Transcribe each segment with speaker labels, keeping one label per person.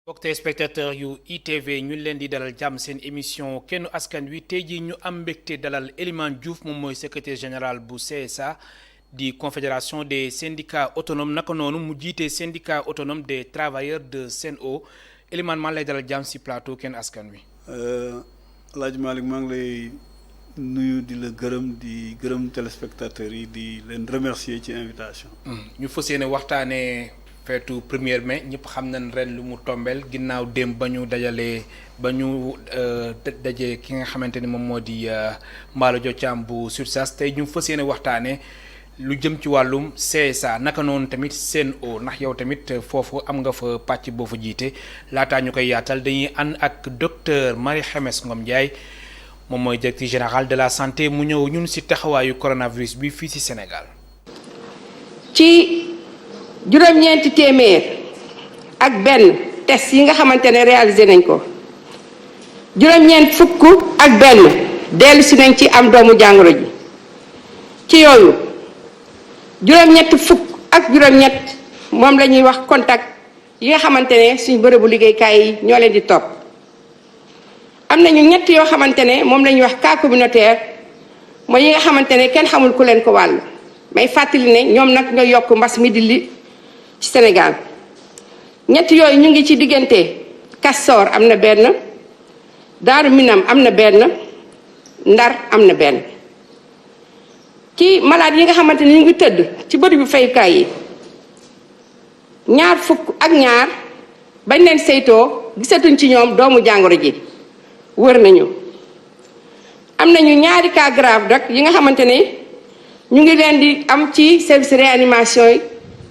Speaker 1: mbokk téléspectateur yu ITV ñu leen di dalal jàmm seen émission kennu askan wi tey jii ñu am mbégte dalal Elimane Diouf moom mooy secrétaire général bu CSA di confédération des syndicats autonomes naka noonu mu jiite syndicat autonome des travailleurs de Sen'Eau Elimane maa lay dalal jàmm si plateau kenn askan wi.
Speaker 2: El Hadj Malick maa ngi lay nuyu di la gërëm di gërëm téléspectateurs yi di leen remercier ci invitation.
Speaker 1: ñu fas yéene waxtaanee. feetu 1er mai ñëpp xam nañ ren lu mu tombeel ginnaaw démb ba ñu dajalee ba ñu dajee ki nga xamante ni moom moo di Mballo Dia Thiam bu SUTSAS tey ñu fas yéene waxtaanee lu jëm ci wàllum CSA naka noonu tamit Sen'Eau ndax yow tamit foofu am nga fa pàcc boo fa jiite laataa ñu koy yaatal dañuy ànd ak docteur Marie Khemesse Ngom Ndiaye moom mooy directeur général de la santé mu ñëw ñun ci taxawaayu coronavirus bi fii ci Sénégal.
Speaker 3: juróom-ñeenti téeméer ak benn test yi nga xamante ne réalisé nañ ko juróom-ñeent fukk ak benn dellu si nañ ci am doomu jàngoro ji ci yooyu juróom-ñett fukk ak juróom-ñett moom la ñuy wax contact yi nga xamante ne suñ bërëbu liggéeykaay yi ñoo leen di topp am nañu ñett yoo xamante ne moom la ñuy wax cas communautaire mooy yi nga xamante ne kenn xamul ku leen ko wàll may fàttali ne ñoom nag nga yokk mbas mi di li ci Sénégal ñett yooyu ñu ngi ci diggante Castor am na benn Daaru Minam am na benn Ndar am na benn ci malade yi nga xamante ni ñu ngi tëdd ci bërëbu fayukaay yi ñaar fukk ak ñaar bañ leen saytoo gisatuñ ci ñoom doomu jàngoro ji wër nañu am nañu ñaari cas grave rek yi nga xamante ne ñu ngi leen di am ci service réanimation yi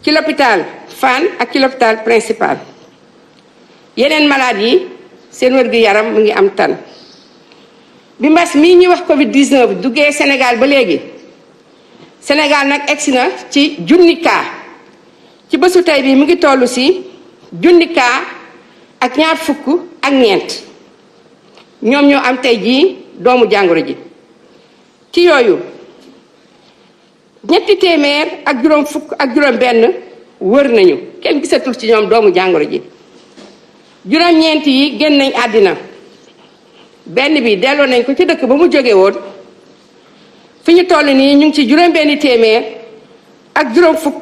Speaker 3: ci l'hôpital Fann ak ci l'hôpital principal yeneen malade yi seen wér-gu-yaram mu ngi am tan bi mbas mii ñuy wax Covid 19 duggee Sénégal ba léegi Sénégal nag egsi na ci junni cas ci bésu tey bi mu ngi toll si junni cas ak ñaar fukk ak ñeent ñoom ñoo am tey jii doomu jàngoro ji ci yooyu ñetti téeméer ak juróom fukk ak juróom benn wër nañu kenn gisatul ci ñoom doomu jàngoro ji juróom-ñeent yi génn nañ àddina benn bi delloo nañ ko ci dëkk ba mu jóge woon fi ñu toll nii ñu ngi ci juróom benn téeméer ak juróom fukk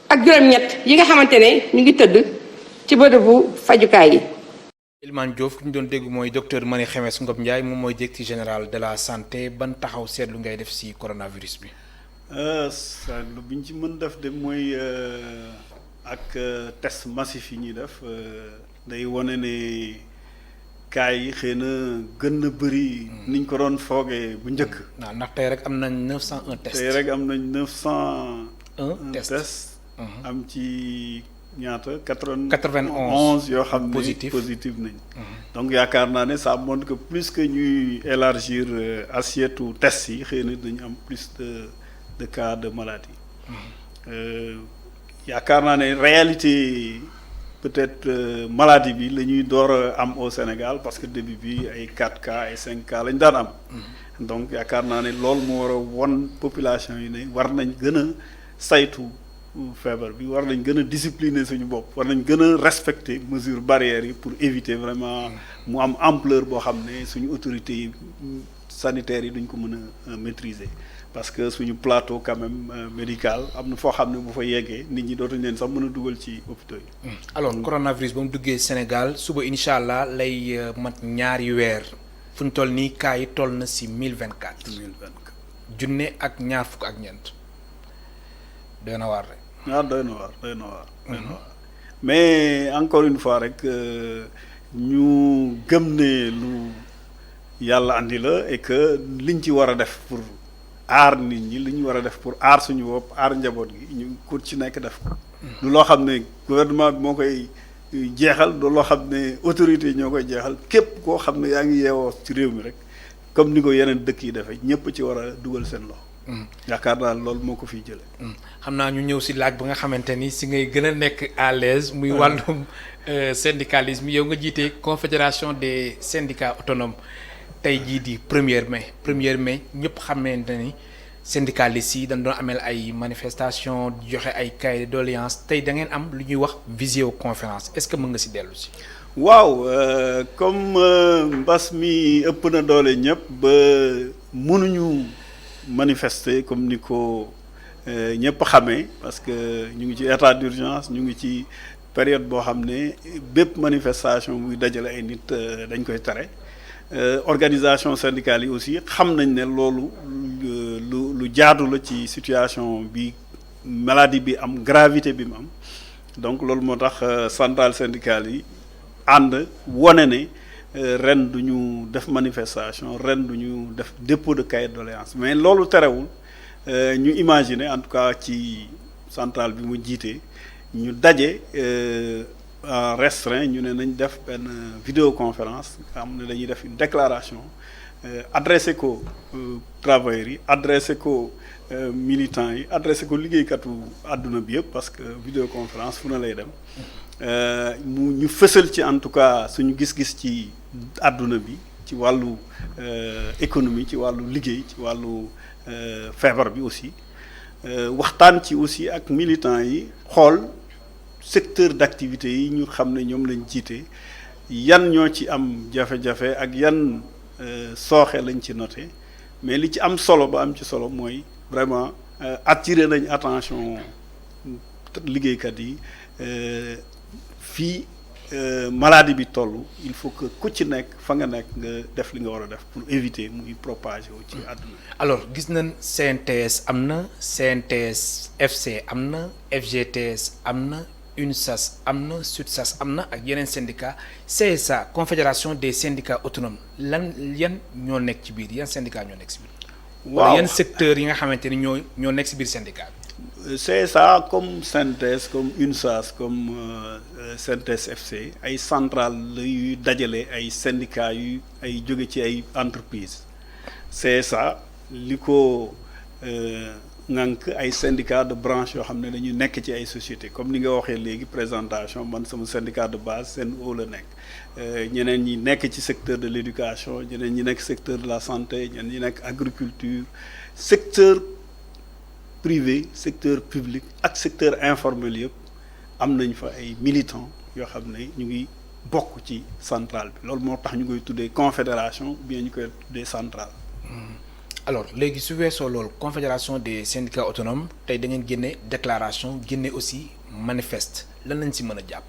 Speaker 3: ak juróom-ñett yi nga xamante ne ñu ngi tëdd ci bërëbu fajukaay yi.
Speaker 1: Elimane Diouf ki ñu doon dégg mooy docteur Marie Khemesse Ngom Ndiaye moom mooy directeur général de la santé ban taxaw seetlu ngay def ci coronavirus bi.
Speaker 2: seetlu bi ñu ci mën def de mooy ak test massif yi ñuy def day wane ne cas yi xëy na gën na bëri niñ ko doon foogee bu njëkk.
Speaker 1: waaw ndax tey rek am nañ 901 tests.
Speaker 2: tey rek am nañ 901
Speaker 1: tests.
Speaker 2: am ci ñaata
Speaker 1: 91
Speaker 2: yoo xam ne positif nañ. donc yaakaar naa ne ça montre que plus que ñuy élargir assiette tests yi xëy na dañu am plus de cas de maladie. yaakaar naa ne réalité peut-être maladie bi la ñuy door a am au Sénégal parce que début bi ay 4 cas ay 5 cas lañ daan am. donc yaakaar naa ne loolu moo war a won population yi ne war nañ gën a saytu feebar bi war nañ gën a discipliner suñu bopp war nañ gën a respecter mesures barrières yi pour éviter vraiment mu am ampleur boo xam ne suñu autorités yi sanitaires yi duñ ko mën a maîtriser. parce que suñu plateau quand même médical am na foo xam ne bu fa yeggee nit ñi dootuñ leen sax mën a dugal ci hôpitaux yi.
Speaker 1: alors coronavirus ba mu duggee Sénégal suba incha allah lay mat ñaari weer fu ñu toll nii cas yi toll na si 1024.
Speaker 2: 1024
Speaker 1: junne ak ñaar fukk ak ñeent doy na waar rek.
Speaker 2: waaw doy na waar. mais encore une fois rek ñu gëm ne lu yàlla andi la et que liñ ci war a def pour. aar nit ñi li ñu war a def pour aar suñu bopp aar njaboot gi ñu ku ci nekk def ko. du loo xam ne gouvernement bi moo koy jeexal du loo xam ne autorités yi ñoo koy jeexal képp koo xam ne yaa ngi yeewoo ci réew mi rek comme ni ko yeneen dëkk yi defee ñëpp ci war a dugal seen loxo. yaakaar naa loolu moo ko fiy jëlee.
Speaker 1: xam naa ñu ñëw si laaj ba nga xamante ni si ngay gën a nekk à l'aise muy wàllum syndicalisme yow nga jiite confédération des syndicats autonomes. tey jii di 1er mai ñëpp xamante ni syndicalistes yi dañ doon amel ay manifestation joxe ay cahier de doléances tey da ngeen am lu ñuy wax visioconférence est-ce que mën nga si dellu si.
Speaker 2: waaw comme mbas mi ëpp na doole ñëpp ba mënuñu manifester comme ni ko ñëpp xamee parce que ñu ngi ci état d'urgence ñu ngi ci période boo xam ne bépp manifestation buy dajale ay nit dañ koy tere organisation syndicale yi aussi xam nañ ne loolu lu jaadu la ci situation bi maladie bi am gravité bi mu am donc loolu moo tax centrale syndicale yi ànd wone ne ren du ñu def manifestation ren du ñu def dépôt de cahier de doléance mais loolu terewul ñu imaginer en tout cas ci centrale bi mu jiite ñu daje en restreint ñu ne nañ def benn vidéoconférence nga xam ne dañuy def une déclaration adressé ko travailleurs yi adressé ko militants yi adressé ko liggéeykatu àdduna bi yëpp parce que vidéoconférence fu na lay dem mu ñu fësal ci en tout cas suñu gis-gis ci àdduna bi ci wàllu économie ci wàllu liggéey ci wàllu feebar bi aussi waxtaan ci aussi ak militants yi xool secteur d'activité yi ñu xam ne ñoom lañ jiite yan ñoo ci am jafe-jafe ak yan sooxe lañ ci noté mais li ci am solo ba am ci solo mooy vraiment attirer nañ attention liggéeykat yi fii maladie bi toll il faut que ku ci nekk fa nga nekk nga def li nga war a def pour éviter muy propager wu ci àdduna.
Speaker 1: alors gis nañ CNTS am na CNTS FC am na FGTS am na UNSAS am na SUTSAS am na ak yeneen syndicat CSA confédération des syndicats autonomes yan ñoo nekk ci biir yan syndicat ñoo nekk ci biir.
Speaker 2: waaw
Speaker 1: yan secteurs yi nga xamante ni ñoo nekk ci biir syndicat bi.
Speaker 2: CSA comme CNTS comme UNSAS comme CNTS FC ay centrale la yuy dajale ay syndicats yu ay jóge ci ay entreprises CSA li ko ngànk ay syndicats de branche yoo xam ne dañu nekk ci ay sociétés comme ni nga waxee léegi présentation man sama syndicat de base SEN'EAU la nekk ñeneen ñi nekk ci secteur de l'éducation ñeneen ñi nekk secteur de la santé ñeneen ñi nekk agriculture secteur privé secteur public ak secteur informel yëpp am nañ fa ay militants yoo xam ne ñu ngi bokk ci centrale bi loolu moo tax ñu koy tuddee confédération bien ñu koy tuddee centrale.
Speaker 1: alors léegi su weesoo loolu confédération des syndicats autonomes tey da ngeen génne déclaration génne aussi manifeste lan lañ si mën a jàpp.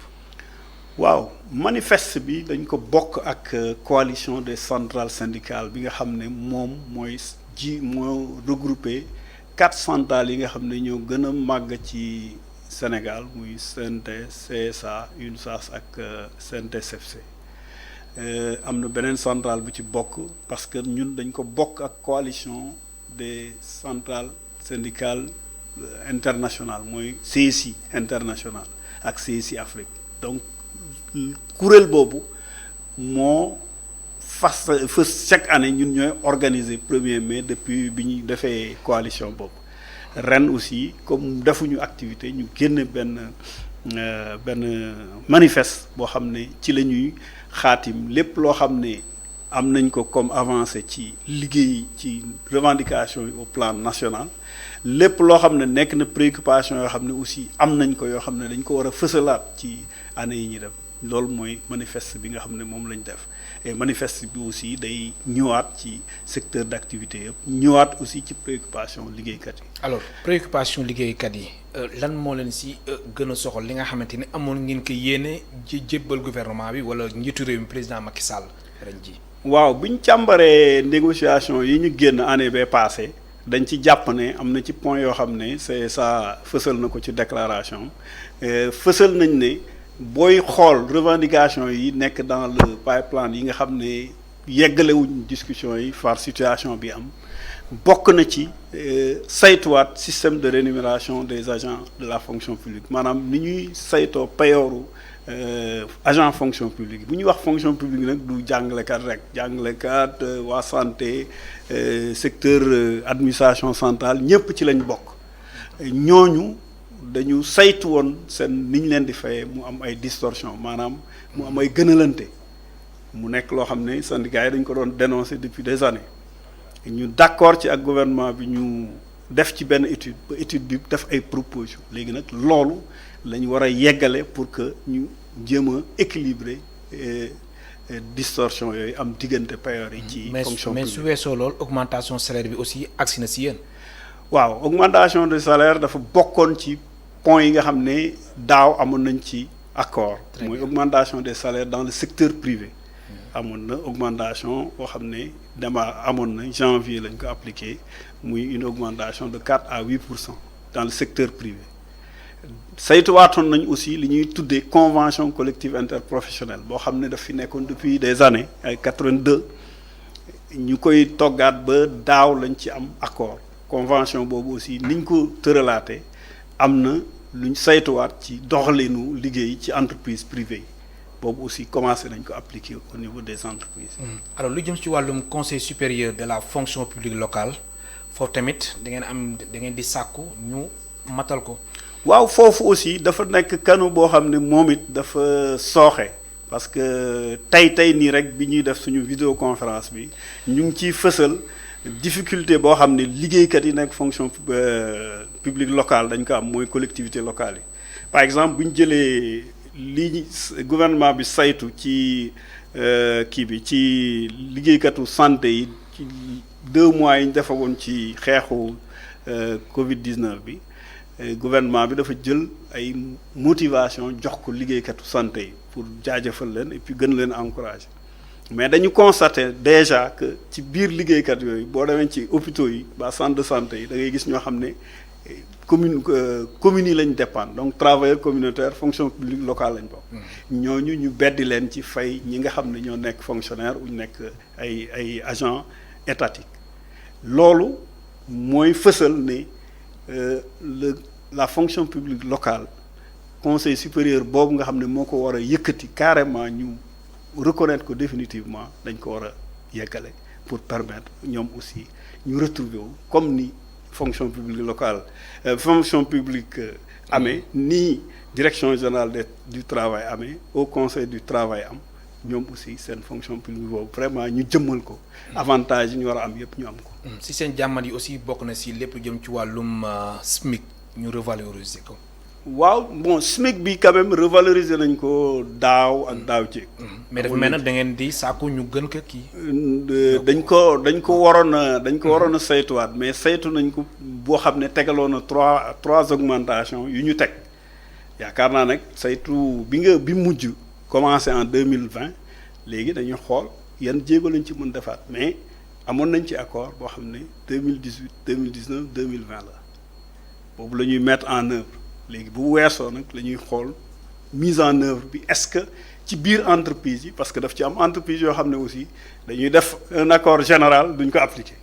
Speaker 2: waaw manifeste bi dañ ko bokk ak coalition des centrales syndicales bi nga xam ne moom moo regroupé 4 centrales yi nga xam ne ñoo gën a màgg ci Sénégal muy CNTS CSA UNSAS ak CNTS FC am na beneen centrale bu ci bokk parce que ñun dañ ko bokk ak coalition des centrales syndicales internationales mooy CSI international ak CSI Afrique donc kuréel boobu moo fas chaque année ñun ñooy organiser 1er mai depuis bi ñu defee coalition boobu ren aussi comme defuñu activité ñu génne benn manifeste boo xam ne ci la ñuy xaatim lépp loo xam ne am nañ ko comme avancé ci liggéey ci revendication yi au plan national lépp loo xam ne nekk na préoccupation yoo xam ne aussi am nañ ko yoo xam ne dañ ko war a fësalaat ci année yi ñuy def loolu mooy manifeste bi nga xam ne moom lañ def et manifeste bi aussi day ñëwaat ci secteur d'activité yëpp ñëwaat aussi ci préoccupation liggéeykat yi.
Speaker 1: alors préoccupation liggéeykat yi lan moo leen si gën a soxal li nga xamante ni amoon ngeen ko yéene ci jébbal gouvernement bi wala njiitu réew mi président Macky Sall ren ji.
Speaker 2: waaw bi ñu càmbaree négociation yi ñu génn année bee passé dañ ci jàpp ne am na ci point yoo xam ne c'est ça fësal na ko ci déclaration fësal nañ ne. booy xool revendication yi nekk dans le pipeline yi nga xam ne yeggalewuñ discussion yi far situation bi am bokk na ci saytuwaat système de rémunération des agents de la fonction publique maanaam ni ñuy saytoo payooru agent fonction publique bu ñuy wax fonction publique nag du jàngalekat rek jàngalekat waa santé secteur administration centrale ñëpp ci lañ bokk ñooñu dañu saytu woon seen ni ñu leen di fayee mu am ay distorsion maanaam mu am ay gënalante mu nekk loo xam ne syndicats yi dañ ko doon dénoncer depuis des années ñu d'accord ci ak gouvernement bi ñu def ci benn étude ba étude bi def ay propositions léegi nag loolu la ñu war a yeggale pour que ñu jéem a équilibrer distorsion yooyu am diggante payoor yi ci fonction
Speaker 1: mais
Speaker 2: publique
Speaker 1: su weesoo loolu augmentation salaire bi aussi agsi na si yéen.
Speaker 2: waaw augmentation de salaire dafa bokkoon ci point yi nga xam ne daaw amoon nañ ci accord mooy augmentation des salaires dans le secteur privé amoon na augmentation boo xam ne dama amoon na janvier lañ ko appliqué muy une augmentation de 4 à 8% dans le secteur privé saytuwaatoon nañ aussi li ñuy tuddee convention collective interprofessionnelle boo xam ne daf fi nekkoon depuis des années ay 82 ñu koy toggaat ba daaw lañ ci am accord convention boobu aussi niñ ko tëralaatee am na luñ saytuwaat ci doxalinu liggéey ci entreprise privée yi boobu aussi commencé nañ ko appliquer au niveau des entreprises.
Speaker 1: alors lu jëm ci wàllum conseil supérieur de la fonction publique locale foofu tamit da ngeen di sàkku ñu matal ko.
Speaker 2: waaw foofu aussi dafa nekk kanu boo xam ne moom it dafa sooxe parce que tey nii rek bi ñuy def suñu vidéoconférence bi ñu ngi ciy fësal difficulté boo xam ne liggéeykat yi nekk fonction publique locale dañ ko am mooy collectivité locale yi par exemple bu ñu jëlee li gouvernement bi saytu ci kii bi ci liggéeykatu santé yi ci 2 mois yi ñu defagoon ci xeexu Covid-19 bi gouvernement bi dafa jël ay motivation jox ko liggéeykatu santé yi pour jaajëfal leen et puis gën leen encourager mais dañu constater déjà que ci biir liggéeykat yooyu boo demee ci hôpitaux yi ba centre de santé yi da ngay gis ñoo xam ne communes yi lañ dépendre donc travailleurs communautaires fonction publique locale lañ bokk. ñooñu ñu beddi leen ci fay ñi nga xam ne ñoo nekk fonctionnaire ou nekk ay agents étatiques loolu mooy fësal ne la fonction publique locale conseil supérieur boobu nga xam ne moo ko war a yëkkati carrément ñu reconnaître ko définitivement dañ ko war a yeggale pour permettre ñoom aussi ñu retrouver wu comme ni fonction publique locale fonction publique amee nii direction générale du travail amee au conseil du travail am ñoom aussi seen fonction publique boobu vraiment ñu jëmmal ko avantage yi ñu war a am yëpp ñu am ko.
Speaker 1: si seen jàmmat yi aussi bokk na si lépp jëm ci wàllum SMIC ñu revaloriser ko.
Speaker 2: waaw bon SMIC bi quand même revaloriser nañ ko daaw ak daaw jéeg.
Speaker 1: mais dafa mel ne da ngeen di sàkku ñu gën ko kii.
Speaker 2: dañ ko waroon a saytuwaat mais saytu nañ ko boo xam ne tegaloon na trois augmentations yu ñu teg yaakaar naa nag saytu bi mujj commencé en 2020 léegi dañuy xool yan jéego lañ ci mën defaat mais amoon nañ ci accord boo xam ne 2018 2019 2020 la boobu la ñuy mettre en œuvre. léegi bu weesoo nag la ñuy xool mise en œuvre bi est-ce que ci biir entreprise yi parce que daf ci am entreprise yoo xam ne aussi dañuy def un accord général duñ ko appliquer.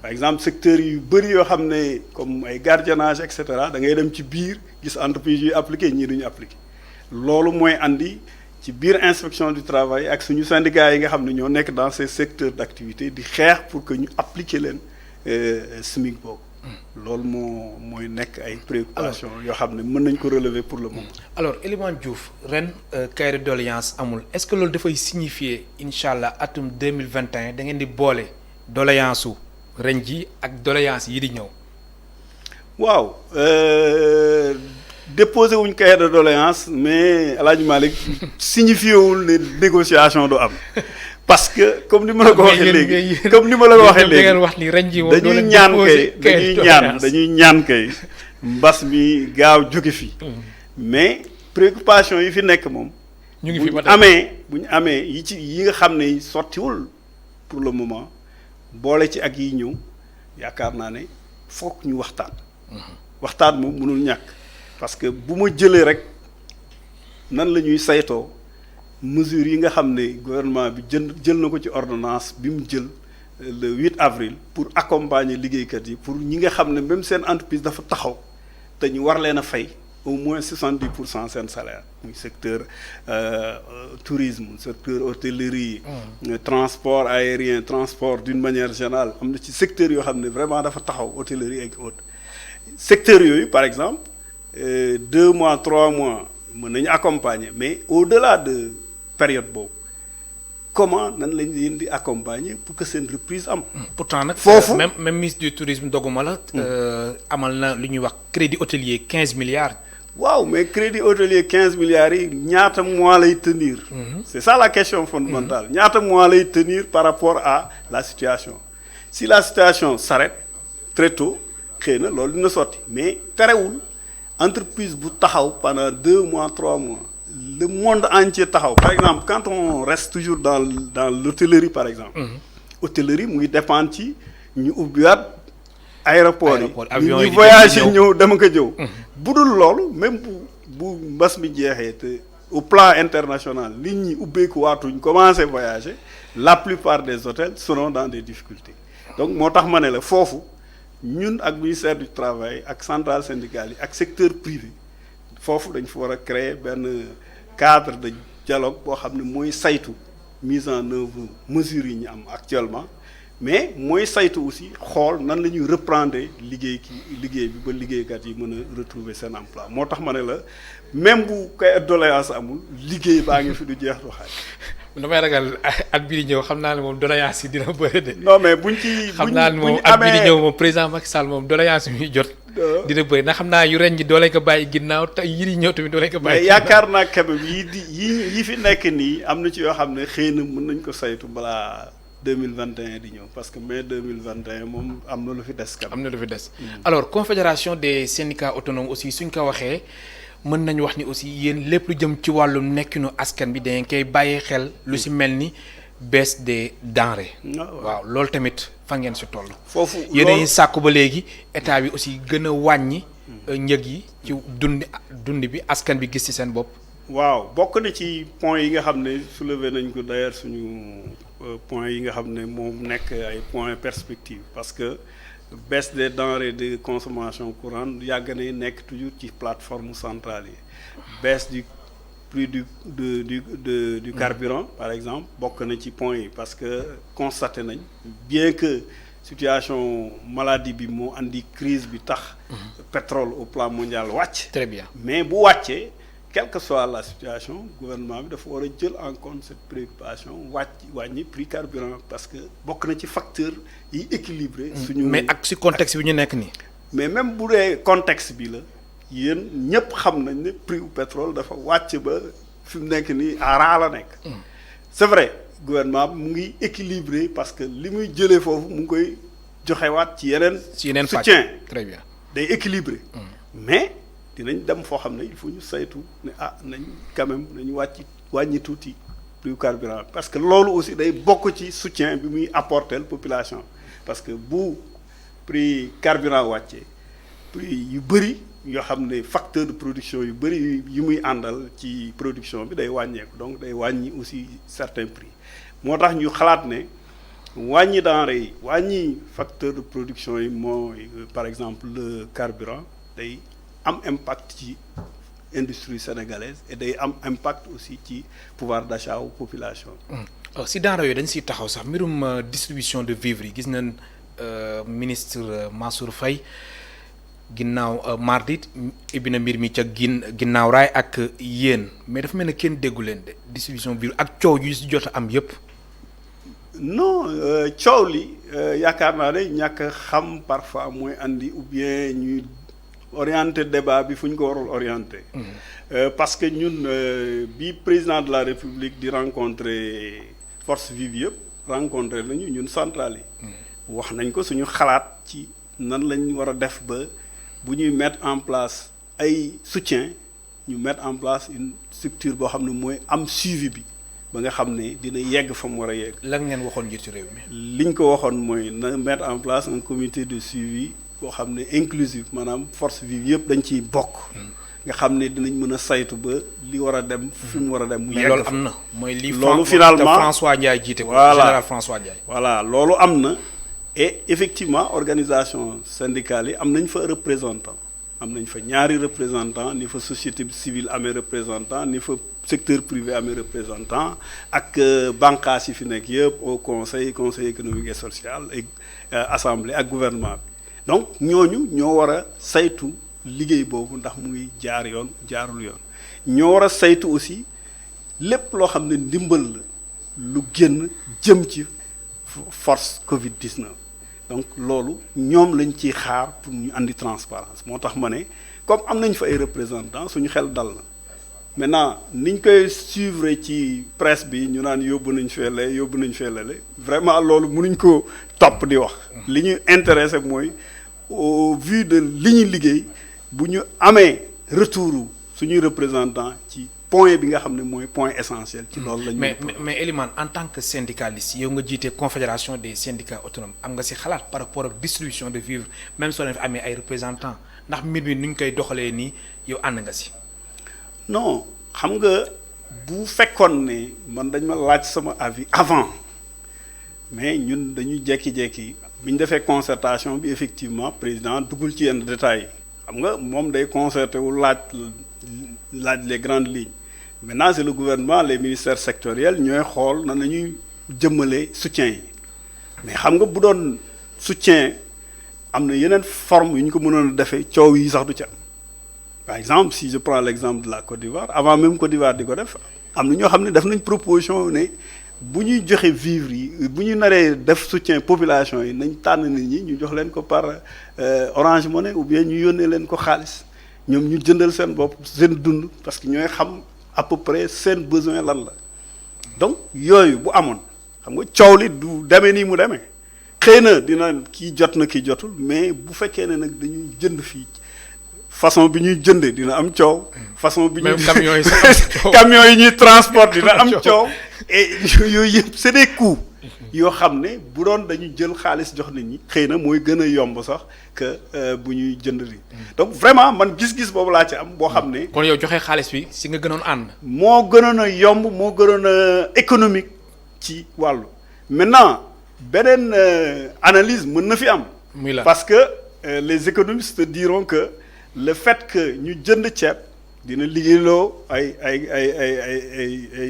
Speaker 2: par exemple secteur yu bëri yoo xam ne comme ay gardiennage et cetera da ngay dem ci biir gis entreprise yuy appliquer ñii duñu appliquer loolu mooy andi ci biir inspection du travail ak suñu syndicats yi nga xam ne ñoo nekk dans ces secteurs d'activité di xeex pour que ñu appliquer leen SMIC boobu. loolu mooy nekk ay préoccupations yoo xam ne mën nañ ko relever pour le moment.
Speaker 1: alors Elimane Diouf ren cahier de doléance amul est-ce que loolu dafay signifier incha allah atum 2021 da ngeen di boole doléance su ren ji ak doléance yi di ñëw.
Speaker 2: waaw déposé wuñ cahier de doléance mais El Hadj Malick signifié wul ne négociation du am. parce que comme ni ma la ko waxee léegi dañuy ñaan kay mbas mi gaaw jóge fi mais préoccupation yi fi nekk moom
Speaker 1: ñu ngi fi
Speaker 2: bu ñu amee yi nga xam ne sottiwul pour le moment boole ci ak yi ñëw yaakaar naa ne foog ñu waxtaan moom mënul ñàkk parce que bu ma jëlee rek nan la ñuy saytoo mesures yi nga xam ne gouvernement bi jël na ko ci ordonnance bi mu jël le 8 avril pour accompagner liggéeykat yi pour ñi nga xam ne même seen entreprise dafa taxaw te ñu war leen a fay au moins 70% seen salaire muy secteur tourisme secteur hôtellerie transport aérien transport d'une manière générale am na ci secteur yoo xam ne vraiment dafa taxaw hôtellerie ak autres secteurs yooyu par exemple 2 mois 3 mois mën nañu accompagner mais au-delà de période boobu comment nan lañ leen di accompagner pour que seen reprise am.
Speaker 1: pourtant nag
Speaker 2: foofu
Speaker 1: même ministre du tourisme doguma la. amal na lu ñuy wax crédit hôtelier 15 milliards.
Speaker 2: waaw mais crédit hôtelier 15 milliards yi ñaata mois lay tenir. C'est ça la question fondamentale. ñaata mois lay tenir par rapport à la situation. Si la situation s'arrête très tôt xëy na loolu dina sotti mais terewul entreprise bu taxaw pendant 2 mois 3 mois le monde entier taxaw. Par exemple quand on reste toujours dans l'hôtellerie par exemple. hôtellerie mu ngi dépendre ci ñu ubbiwaat aéroport yi ñu voyage ñëw dama ko jëw bu dul loolu même bu mbas mi jeexee te au plan international nit ñi ubbeeku waatuñ commencé voyager la plupart des hôtels seront dans des difficultés donc moo tax ma ne la foofu ñun ak ministère du travail ak centrale syndicale yi ak secteur privé foofu dañ fa war a créer benn cadre de dialogue boo xam ne mooy saytu mise en œuvre mesures yi ñu am actuellement mais mooy saytu aussi xool nan la ñuy reprendre liggéey bi ba liggéeykat yi mën a retrouver seen emploi moo tax ma ne la même bu kay doléance amul liggéey baa ngi fi du jeex du xaaj.
Speaker 1: damay ragal at bii di ñëw xam naa ne moom doléance yi dina bëri de.
Speaker 2: non mais buñ ci
Speaker 1: xam naa ne moom at bii di ñëw moom président Macky Sall moom doléance yi muy jot. dina bëri ndax xam naa yu ren ji doo leen ko bàyyi ginnaaw te yi di ñëw tamit doo leen ko bàyyi.
Speaker 2: mais yaakaar naa quand même yi fi nekk nii am na ci yoo xam ne xëy na mën nañ ko saytu balaa 2021 di ñëw parce que mai 2021 moom am na lu fi des. am
Speaker 1: na lu fi des. alors confédération des syndicats autonomes aussi suñ ko waxee mën nañu wax ni aussi yéen lépp lu jëm ci wàllu nekkinu askan bi dangeen koy bàyyi xel lu si mel ni baisse des denrées. waaw loolu tamit fa ngeen si toll.
Speaker 2: foofu
Speaker 1: yéen a ngi sàkku ba léegi état bi aussi gën a wàññi. njëg yi ci dund bi askan bi gis ci seen bopp.
Speaker 2: waaw bokk na ci point yi nga xam ne soulevé nañ ko d'ailleurs suñu point yi nga xam ne moom nekk ay point perspective parce que baisse des denrées de consommation courante yàgg na nekk toujours ci plateforme centrale yi baisse du prix du carburant par exemple bokk na ci point yi parce que constaté nañ bien que situation maladie bi moo andi crise bi tax pétrole au plan mondial wàcc.
Speaker 1: très bien
Speaker 2: mais bu wàccee quelle que soit la situation gouvernement bi dafa war a jël en compte cette préoccupation wàññi prix carburant parce que bokk na ci facteur yi équilibré. suñu
Speaker 1: mais ak si contexte bi ñu nekk nii.
Speaker 2: mais même bu dee contexte bi la yéen ñëpp xam nañ ne prix u pétrole dafa wàcc ba fi mu nekk nii à ras la nekk. c'est vrai gouvernement bi mu ngi équilibré parce que li muy jëlee foofu mu ngi koy joxewaat ci yeneen. soutien
Speaker 1: très bien
Speaker 2: day équilibré. mais dinañ dem foo xam ne il faut ñu saytu ne nañ quand même nañu wàññi tuuti prix carburant parce que loolu aussi day bokk ci soutien bi muy apporter population parce que bu prix carburant wàccee prix yu bëri yoo xam ne facteur de production yu bëri yu muy àndal ci production bi day wàññeeku donc day wàññi aussi certains prix moo tax ñu xalaat ne wàññi denrée yi wàññi facteur de production yi mooy par exemple le carburant day am impact ci industrie sénégalaise et day am impact aussi ci pouvoir d'achat wu population
Speaker 1: si denrée yooyu dañ siy taxaw sax mbirum distribution de vivres yi gis nañ ministre Mansour Faye ginnaaw mardi ibbi na mbir mi ca ginnaaw raay ak yéen mais dafa mel ne kenn déggu leen de distribution vivres ak coow yu si jot a am yépp
Speaker 2: non coow li yaakaar naa ne ñàkk xam parfois mooy andi ou bien ñuy orienter débat bi fu ñu ko warul orienter. parce que ñun bi président de la République di rencontrer force vive yëpp rencontrer nañu ñun centrale yi. wax nañ ko suñu xalaat ci nan lañ war a def ba bu ñuy mettre en place ay soutien ñu mettre en place une structure boo xam ne mooy am suivi bi ba nga xam ne dina yegg fa mu war a yegg.
Speaker 1: lan ngeen waxoon ngir ci réew mi.
Speaker 2: liñ ko waxoon mooy na mettre en place un comité de suivi boo xam ne inclusif maanaam force vive yëpp dañ ciy bokk. nga xam ne dinañ mën a saytu ba li war a dem fi mu war a dem. mu yegg
Speaker 1: loolu am na mooy li
Speaker 2: loolu finalement
Speaker 1: François Ndiaye jiite ko.
Speaker 2: voilà
Speaker 1: général François Ndiaye.
Speaker 2: voilà loolu am na et effectivement organisation syndicale yi am nañ fa représentant am nañ fa ñaari représentant ni fa société civile amee représentant ni fa secteur privé amee représentant ak bànqaas yi fi nekk yëpp au conseil économique et social et assemblée ak gouvernement bi donc ñooñu ñoo war a saytu liggéey boobu ndax mu ngi jaar yoon jaarul yoon ñoo war a saytu aussi lépp loo xam ne ndimbal la lu génn jëm ci force Covid-19 donc loolu ñoom lañ ciy xaar pour ñu andi transparence moo tax ma ne comme am nañ fa ay représentants suñu xel dal na maintenant niñ koy suivre ci presse bi ñu naan yóbbu nañ fee lale vraiment loolu mënuñ ko topp di wax li ñu intéressé mooy au vu de li ñu liggéey bu ñu amee retour suñuy représentant ci point bi nga xam ne mooy point essentiel ci loolu la ñu
Speaker 1: mais Elimane en tant que syndicaliste yow nga jiite confédération des syndicats autonomes am nga ci xalaat par rapport ak distribution de vivres même soo leen fi amee ay représentants ndax mbir mi nu ñu koy doxalee nii yow ànd nga ci.
Speaker 2: non xam nga bu fekkoon ne man dañ ma laaj sama avis avant mais ñun dañuy jekki-jekki bi ñu defee concertation bi effectivement président duggul ci yenn détails yi xam nga moom day concerté wu laaj les grandes lignes maintenant c'est le gouvernement les ministères sectoriels ñooy xool na nañuy jëmmale soutien yi mais xam nga bu doon soutien am na yeneen forme yu ñu ko mënoon a defee coow yi sax du ca par exemple si je prends l'exemple de la Côte d'Ivoire avant même Côte d'Ivoire di ko def am na ñoo xam ne def nañ proposition ne bu ñuy joxe vivres yi bu ñu naree def soutien population yi nañ tànn nit ñi ñu jox leen ko par Orange Money ou bien ñu yónnee leen ko xaalis ñoom ñu jëndal seen bopp seen dund parce que ñooy xam à peu près seen besoin lan la donc yooyu bu amoon xam nga coow li du demee nii mu demee xëy na dina kii jot na kii jotul mais bu fekkee ne nag dañuy jënd fii façon bi ñuy jëndee dina am coow. façon bi ñuy camions yi ñuy transport dina am coow. et yooyu yëpp c'est des coûts yoo xam ne bu doon dañuy jël xaalis jox nit ñi xëy na mooy gën a yomb sax que bu ñuy jënd li donc vraiment man gis-gis boobu laa ci am boo xam ne.
Speaker 1: kon yow joxe xaalis bi si nga gënoon ànd.
Speaker 2: moo gënoon a yomb moo gënoon a économique ci wàllu maintenant beneen analyse mën na fi am. parce que les économistes diront que. le fait que ñu jënd ceeb dina liggéeyloo ay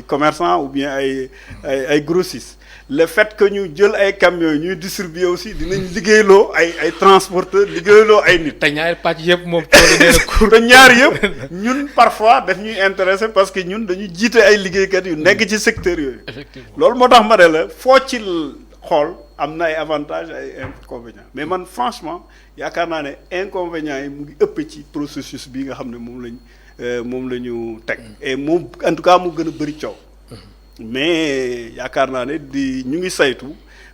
Speaker 2: commerçants ou bien ay grossistes le fait que ñu jël ay camions ñuy distribuer aussi dinañ liggéeyloo ay transporteurs liggéeyloo ay nit.
Speaker 1: te ñaari pàcc yëpp moom tool
Speaker 2: te ñaar yëpp ñun parfois daf ñuy intéressé parce que ñun dañuy jiite ay liggéeykat yu nekk ci secteur yooyu.
Speaker 1: effectivement
Speaker 2: loolu moo tax ma ne la foo ci xool am na ay avantages ay inconvénients mais man franchement yaakaar naa ne inconvénients yi mu ngi ëpp ci processus bi nga xam ne moom la ñu teg et moom en tout cas mu gën a bëri coow mais yaakaar naa ne ñu ngi saytu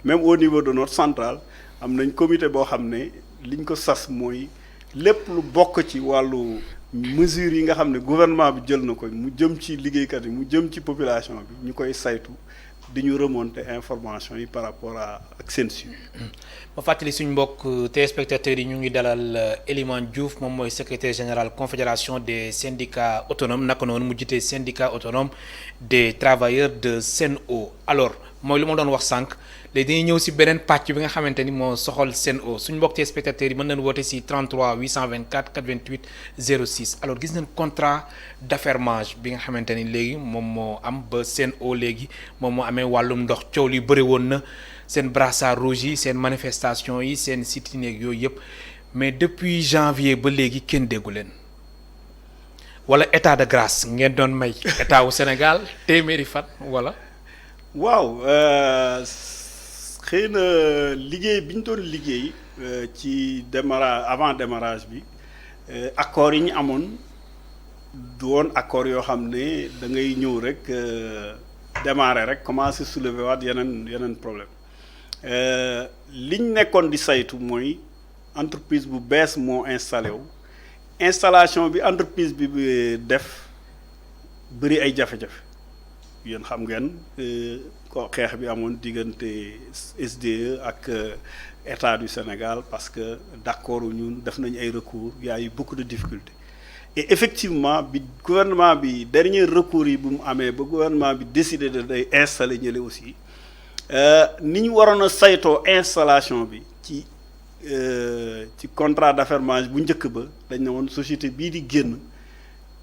Speaker 2: même au niveau de notre centrale am nañ comité boo xam ne liñ ko sas mooy lépp lu bokk ci wàllu mesures yi nga xam ne gouvernement bi jël na ko mu jëm ci liggéeykat yi mu jëm ci population bi ñu koy saytu di ñu remonter information yi par rapport ak seen suivi.
Speaker 1: ma fàttali suñ mbokk téléspectateurs yi ñu ngi dalal Elimane Diouf moom mooy secrétaire général confédération des syndicats autonomes naka noonu mu jiite syndicat autonome des travailleurs de Sen'Eau alors mooy lu ma doon wax sànq léegi dañuy ñëw si beneen pàcc bi nga xamante ni moo soxal Sen'Eau suñ mbokk téléspectateurs yi mën nañu woote si 33 824 88 06 alors gis nañ contrat d'affermage bi nga xamante ni léegi moom moo am ba Sen'Eau léegi moom moo amee wàllum ndox coow li bëri woon na seen brassard rouge yi seen manifestation yi seen sit-in yooyu yëpp mais depuis janvier ba léegi kenn déggu leen wala état de grâce ngeen doon may état wu Sénégal téeméeri fan wala.
Speaker 2: waaw xëy na liggéey bi ñu doon liggéey ci démarrage avant démarrage bi accords yi ñu amoon du woon accords yoo xam ne da ngay ñëw rek démarrer rek commencer soulever waat yeneen problème liñ nekkoon di saytu mooy entreprise bu bees moo installé wu installation bi entreprise bi def bëri ay jafe-jafe yéen xam ngeen ko xeex bi amoon diggante SDE ak État du Sénégal parce que d'accord ñun def nañ ay recours y a eu beaucoup de difficultés et effectivement bi gouvernement bi dernier recours yi bu mu amee ba gouvernement bi décidé de day installer ñële aussi ni ñu waroon a saytoo installation bi ci contrat d'affermage bu njëkk ba dañ ne woon société bii di génn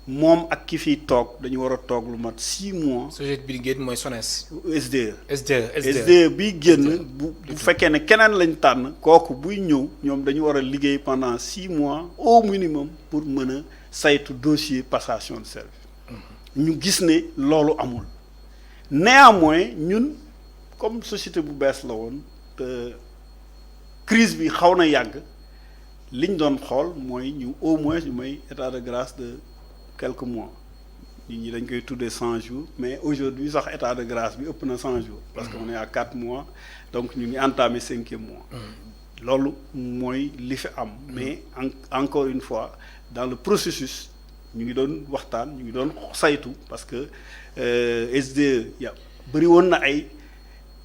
Speaker 2: moom ak ki fiy toog dañu war a toog lu mat 6 mois.
Speaker 1: société bii di génn mooy SONES.
Speaker 2: SDE bii génn bu fekkee ne keneen lañ tànn kooku buy ñëw ñoom dañu war a liggéey pendant 6 mois au minimum pour mën a saytu dossier passation de service. ñu gis ne loolu amul néanmoins ñun comme société bu bees la woon te crise bi xaw na yàgg liñ doon xool mooy ñu au moins ñu may état de grâce de quelques mois nit ñi dañ koy tuddee 100 jours mais aujourd'hui sax état de grâce bi ëpp na 100 jours parce que on est à 4 mois donc ñu ngi entamé 5e mois loolu mooy li fi am mais encore une fois dans le processus ñu ngi doon waxtaan ñu ngi doon saytu parce que SDE ya bëri woon na ay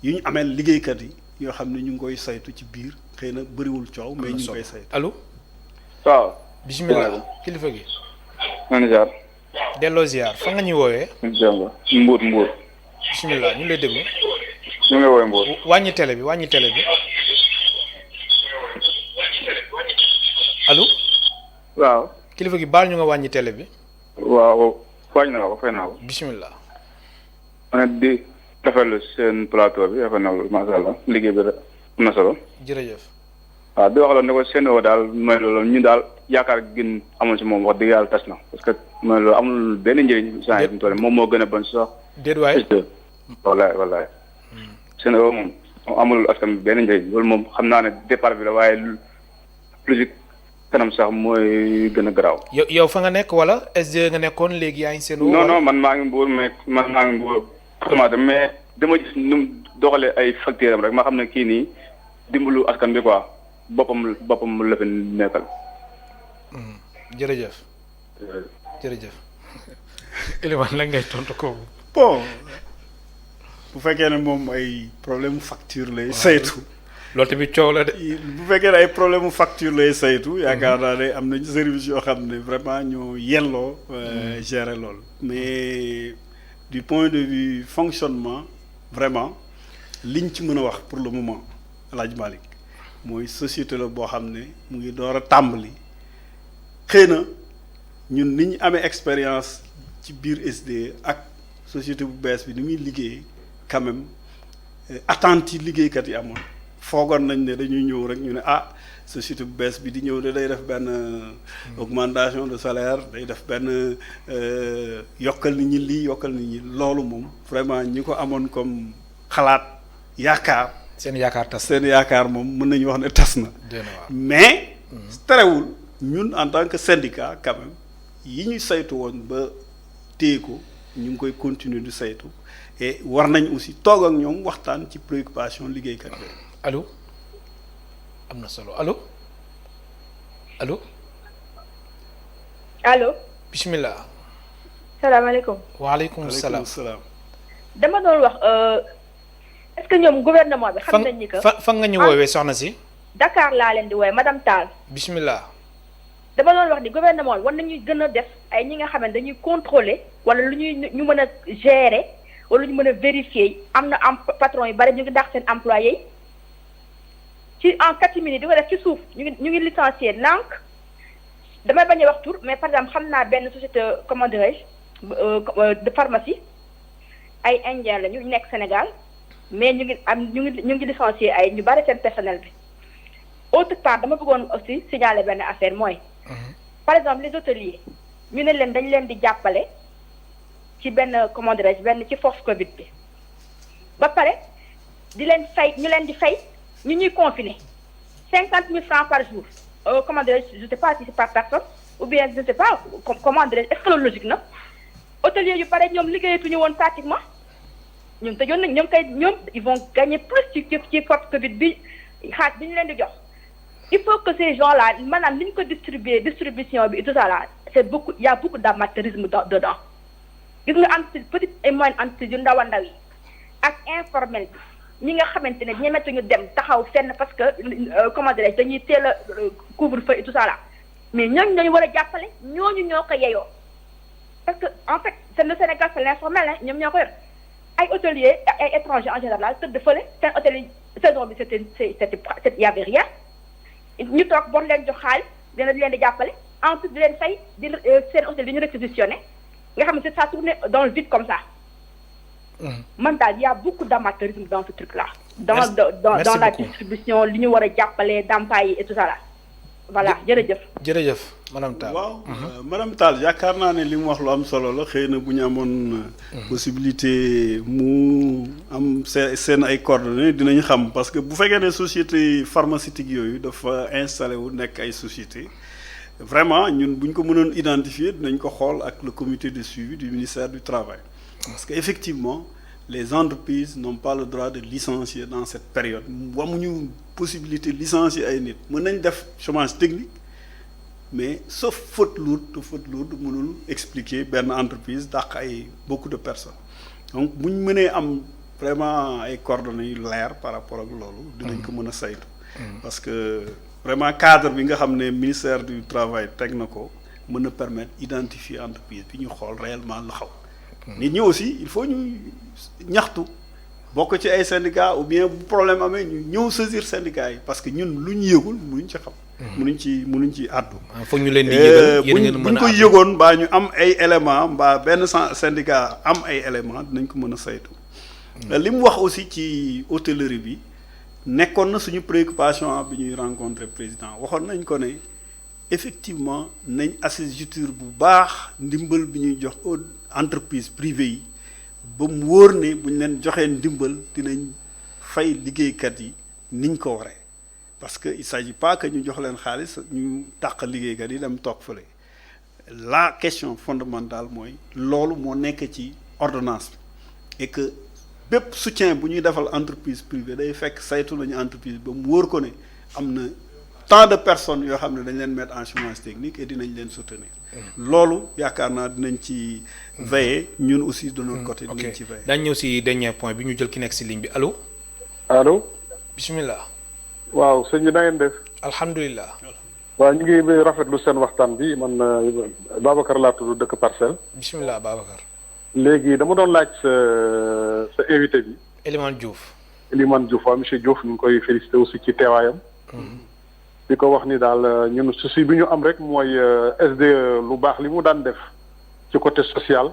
Speaker 2: yu ñu ameel liggéeykat yi yoo xam ne ñu ngi koy saytu ci biir xëy na bëriwul coow mais ñu ngi koy saytu.
Speaker 1: allo.
Speaker 4: waaw.
Speaker 1: bisimilah kilifa gi.
Speaker 4: man ziar.
Speaker 1: delloo ziar fa nga ñuy woowee.
Speaker 4: Mbour.
Speaker 1: bisimilah ñu ngi lay déglu.
Speaker 4: ñu ngi woowee Mbour.
Speaker 1: wàññi télé bi. allo.
Speaker 4: waaw.
Speaker 1: kilifa gi baal ñu nga wàññi télé bi.
Speaker 4: waaw fay naa ko.
Speaker 1: bisimilah.
Speaker 4: ma ne di rafetlu seen plateau bi rafet na macha allah liggéey bi rek am na solo.
Speaker 1: jërëjëf.
Speaker 4: waaw di wax loolu ne ko seen woo daal mooy loolu ñu daal yaakaar gën amoon si moom wax dëgg yàlla tas na parce que mooy loolu amul benn njëriñ. saa yi fi mu toll moom moo gën a bon sax.
Speaker 1: déet waay.
Speaker 4: wallaay. seen woo moom amul askan bi benn njëriñ loolu moom xam naa ne départ bi la waaye plus kanam sax mooy gën a garaaw.
Speaker 1: yow fa nga nekk wala SDE nga nekkoon léegi yaa ngi seen.
Speaker 4: non man maa ngi Mbour mais mais dama gis nu mu doxalee ay facteurs am rek ma xam ne kii nii dimbalu askan bi quoi boppam la fi nekkal.
Speaker 1: jërëjëf. Elimane la ngay tontu kooku.
Speaker 2: bon bu fekkee ne moom ay problème facture lay saytu.
Speaker 1: loolu tamit coow la de.
Speaker 2: bu fekkee ne ay problème facture lay saytu. yaakaar naa ne am nañu service yoo xam ne vraiment ñoo yelloo. gérer loolu. mais du point de vue fonctionnement vraiment liñ ci mën a wax pour le moment El Hadj Malick mooy société la boo xam ne mu ngi door a tàmbali xëy na ñun ni ñu amee expérience ci biir SDE ak société bu bees bi ni muy liggéey quand même attente yi liggéeykat yi amoon. foogoon nañ ne dañuy ñëw rek ñu ne société bu bees bi di ñëw de day def benn augmentation de salaire day def benn yokkal nit ñi lii yokkal nit ñi loolu moom vraiment ñi ko amoon comme xalaat yaakaar.
Speaker 1: seen yaakaar tas
Speaker 2: seen yaakaar moom mën nañu wax ne tas na. mais terewul ñun en tant que syndicat quand même yi ñu saytu woon ba téye ko ñu ngi koy continuer di saytu et war nañ aussi toog ak ñoom waxtaan ci préoccupation liggéeykat yi.
Speaker 1: allo am na solo allo. bisimilah.
Speaker 5: salaamaaleykum.
Speaker 1: waaleykum salaam.
Speaker 5: dama doon wax est-ce que ñoom gouvernement bi. xam nañ ni que
Speaker 1: fan nga ñu woowee soxna si.
Speaker 5: Dakar laa leen di woowee madame Tall.
Speaker 1: bisimilah.
Speaker 5: dama doon wax ni gouvernement bi war nañuy gën a def ay ñi nga xamante dañuy contrôler wala lu ñu mën a gérer wala ñu mën a vérifier am na patron yu bari ñu ngi dàq seen employé yi. ci en catimini di ko def ci suuf ñu ngi licencié nànk damay bañ a wax tur mais par exemple xam naa benn société comment dirais-je de pharmacie ay indien la ñu nekk Sénégal mais ñu ngi licencié ay ñu bari seen personnel bi. autre part dama bëggoon aussi signaler benn affaire mooy. par exemple les hôteliers ñu ne leen dañ leen di jàppale ci benn comment dirais-je benn ci force Covid bi ba pare di leen fay ñu leen di fay. ñu ñuy confiné 50 000 francs par jour comment dirais-je je sais pas si c'est par personne ou bien je sais pas comment dirais-je est-ce que loolu logique na hôteliers yu bare ñoom liggéeyatuñu woon pratiquement ñoom tëjoon nañ ñoom ils vont gagner plus ci force Covid bi xaalis bi ñu leen di jox il faut que ces gens là maanaam li ñu ko distribution bi et tout ça là c'est beaucoup il y a beaucoup d'amateurisme dedans gis nga entreprise petite et moyenne entreprise yu ndaw a ndaw yi ak informel bi ñi nga xamante ne ñemetuñu dem taxaw fenn parce que comment dirais-je dañuy teel a couvre-feu et tout ça là mais ñooñu dañu war a jàppale ñooñu ñoo ko yeyoo parce que en fait c'est le Sénégal c'est l'informel hein ñoom ñoo ko yor ay hôteliers ay étrangers en général tëdd fële seen hôtel yi saison bi c'était y avait rien ñu toog bon leen jox xaalis dina leen di jàppale ensuite di leen fay di seen hôtel di ñu réquisitionné nga xam ne ça tourne dans le vide comme ça. man daal y a beaucoup d'amateurisme dans ce truc là. dans la distribution li ñu war a jàppale ndàmpaay yi et tout ça là. voilà jërëjëf.
Speaker 1: jërëjëf madame Tall.
Speaker 2: waaw madame Tall yaakaar naa ne li mu wax lu am solo la xëy na bu ñu amoon possibilité mu am seen ay coordonnées dinañ xam parce que bu fekkee ne société pharmaceutique yooyu dafa installé wu nekk ay société vraiment ñun bu ñu ko mënoon identifier dinañ ko xool ak le comité de suivi du ministère du travail parce que effectivement les entreprises n'ont pas le droit de licencier dans cette période amuñu possibilité licencier ay nit mën nañ def chômage technique mais sauf faute lourde mënul expliquer benn entreprise dàq ay beaucoup de personnes donc bu ñu mënee am vraiment ay coordonnées yu leer par rapport ak loolu dinañ ko mën a saytu parce que vraiment cadre bi nga xam ne ministère du travail teg na ko mën na permettre identifier entreprise bi ñu xool réellement lu xaw nit ñi aussi il faut ñu ñaxtu bokk ci ay syndicats ou bien bu problème amee ñu ñëw saisir syndicats yi parce que ñun lu ñu yëgul mënuñ ci xam. mënuñ ci àddu.
Speaker 1: foog ñu leen di yëgal yéen ngeen mën a
Speaker 2: buñ ko yëgoon mbaa ñu am ay éléments mbaa benn syndicat am ay éléments dinañ ko mën a saytu. li mu wax aussi ci hôtellerie bi nekkoon na suñu préoccupation bi ñuy rencontrer président waxoon nañ ko ne effectivement nañ assainir bu baax ndimbal bi ñuy jox entreprise privée yi. ba mu wóor ne bu ñu leen joxee ndimbal dinañ fay liggéeykat yi niñ ko waree parce que il s'agit pas que ñu jox leen xaalis ñu dàq liggéeykat yi dem toog fële la question fondamentale mooy loolu moo nekk ci ordonnance bi et que bépp soutien bu ñuy defal entreprise privée day fekk saytu nañu entreprise ba mu wóor ko ne am na tant de personnes yoo xam ne dañ leen mettre en chômage technique et dinañ leen soutenir loolu yaakaar naa dinañ ci veiller ñun aussi de notre côté dinañ ci veiller.
Speaker 1: daañu ñëw si dernier point bi ñu jël ki nekk si ligne bi allo.
Speaker 6: allo.
Speaker 1: bisimilah.
Speaker 6: waaw sëñ bi na ngeen def.
Speaker 1: alhamdulilah.
Speaker 6: waaw ñu ngi rafetlu seen waxtaan bi man Babacar laa tudd dëkk Parcelles.
Speaker 1: bisimilah Babacar.
Speaker 6: léegi dama doon laaj sa invité bi.
Speaker 1: Elimane Diouf.
Speaker 6: Elimane Diouf waaw monsieur Diouf ñu ngi koy félicité aussi ci teewaayam. di ko wax ni daal ñun souci bi ñu am rek mooy SDE lu baax li mu daan def ci côté social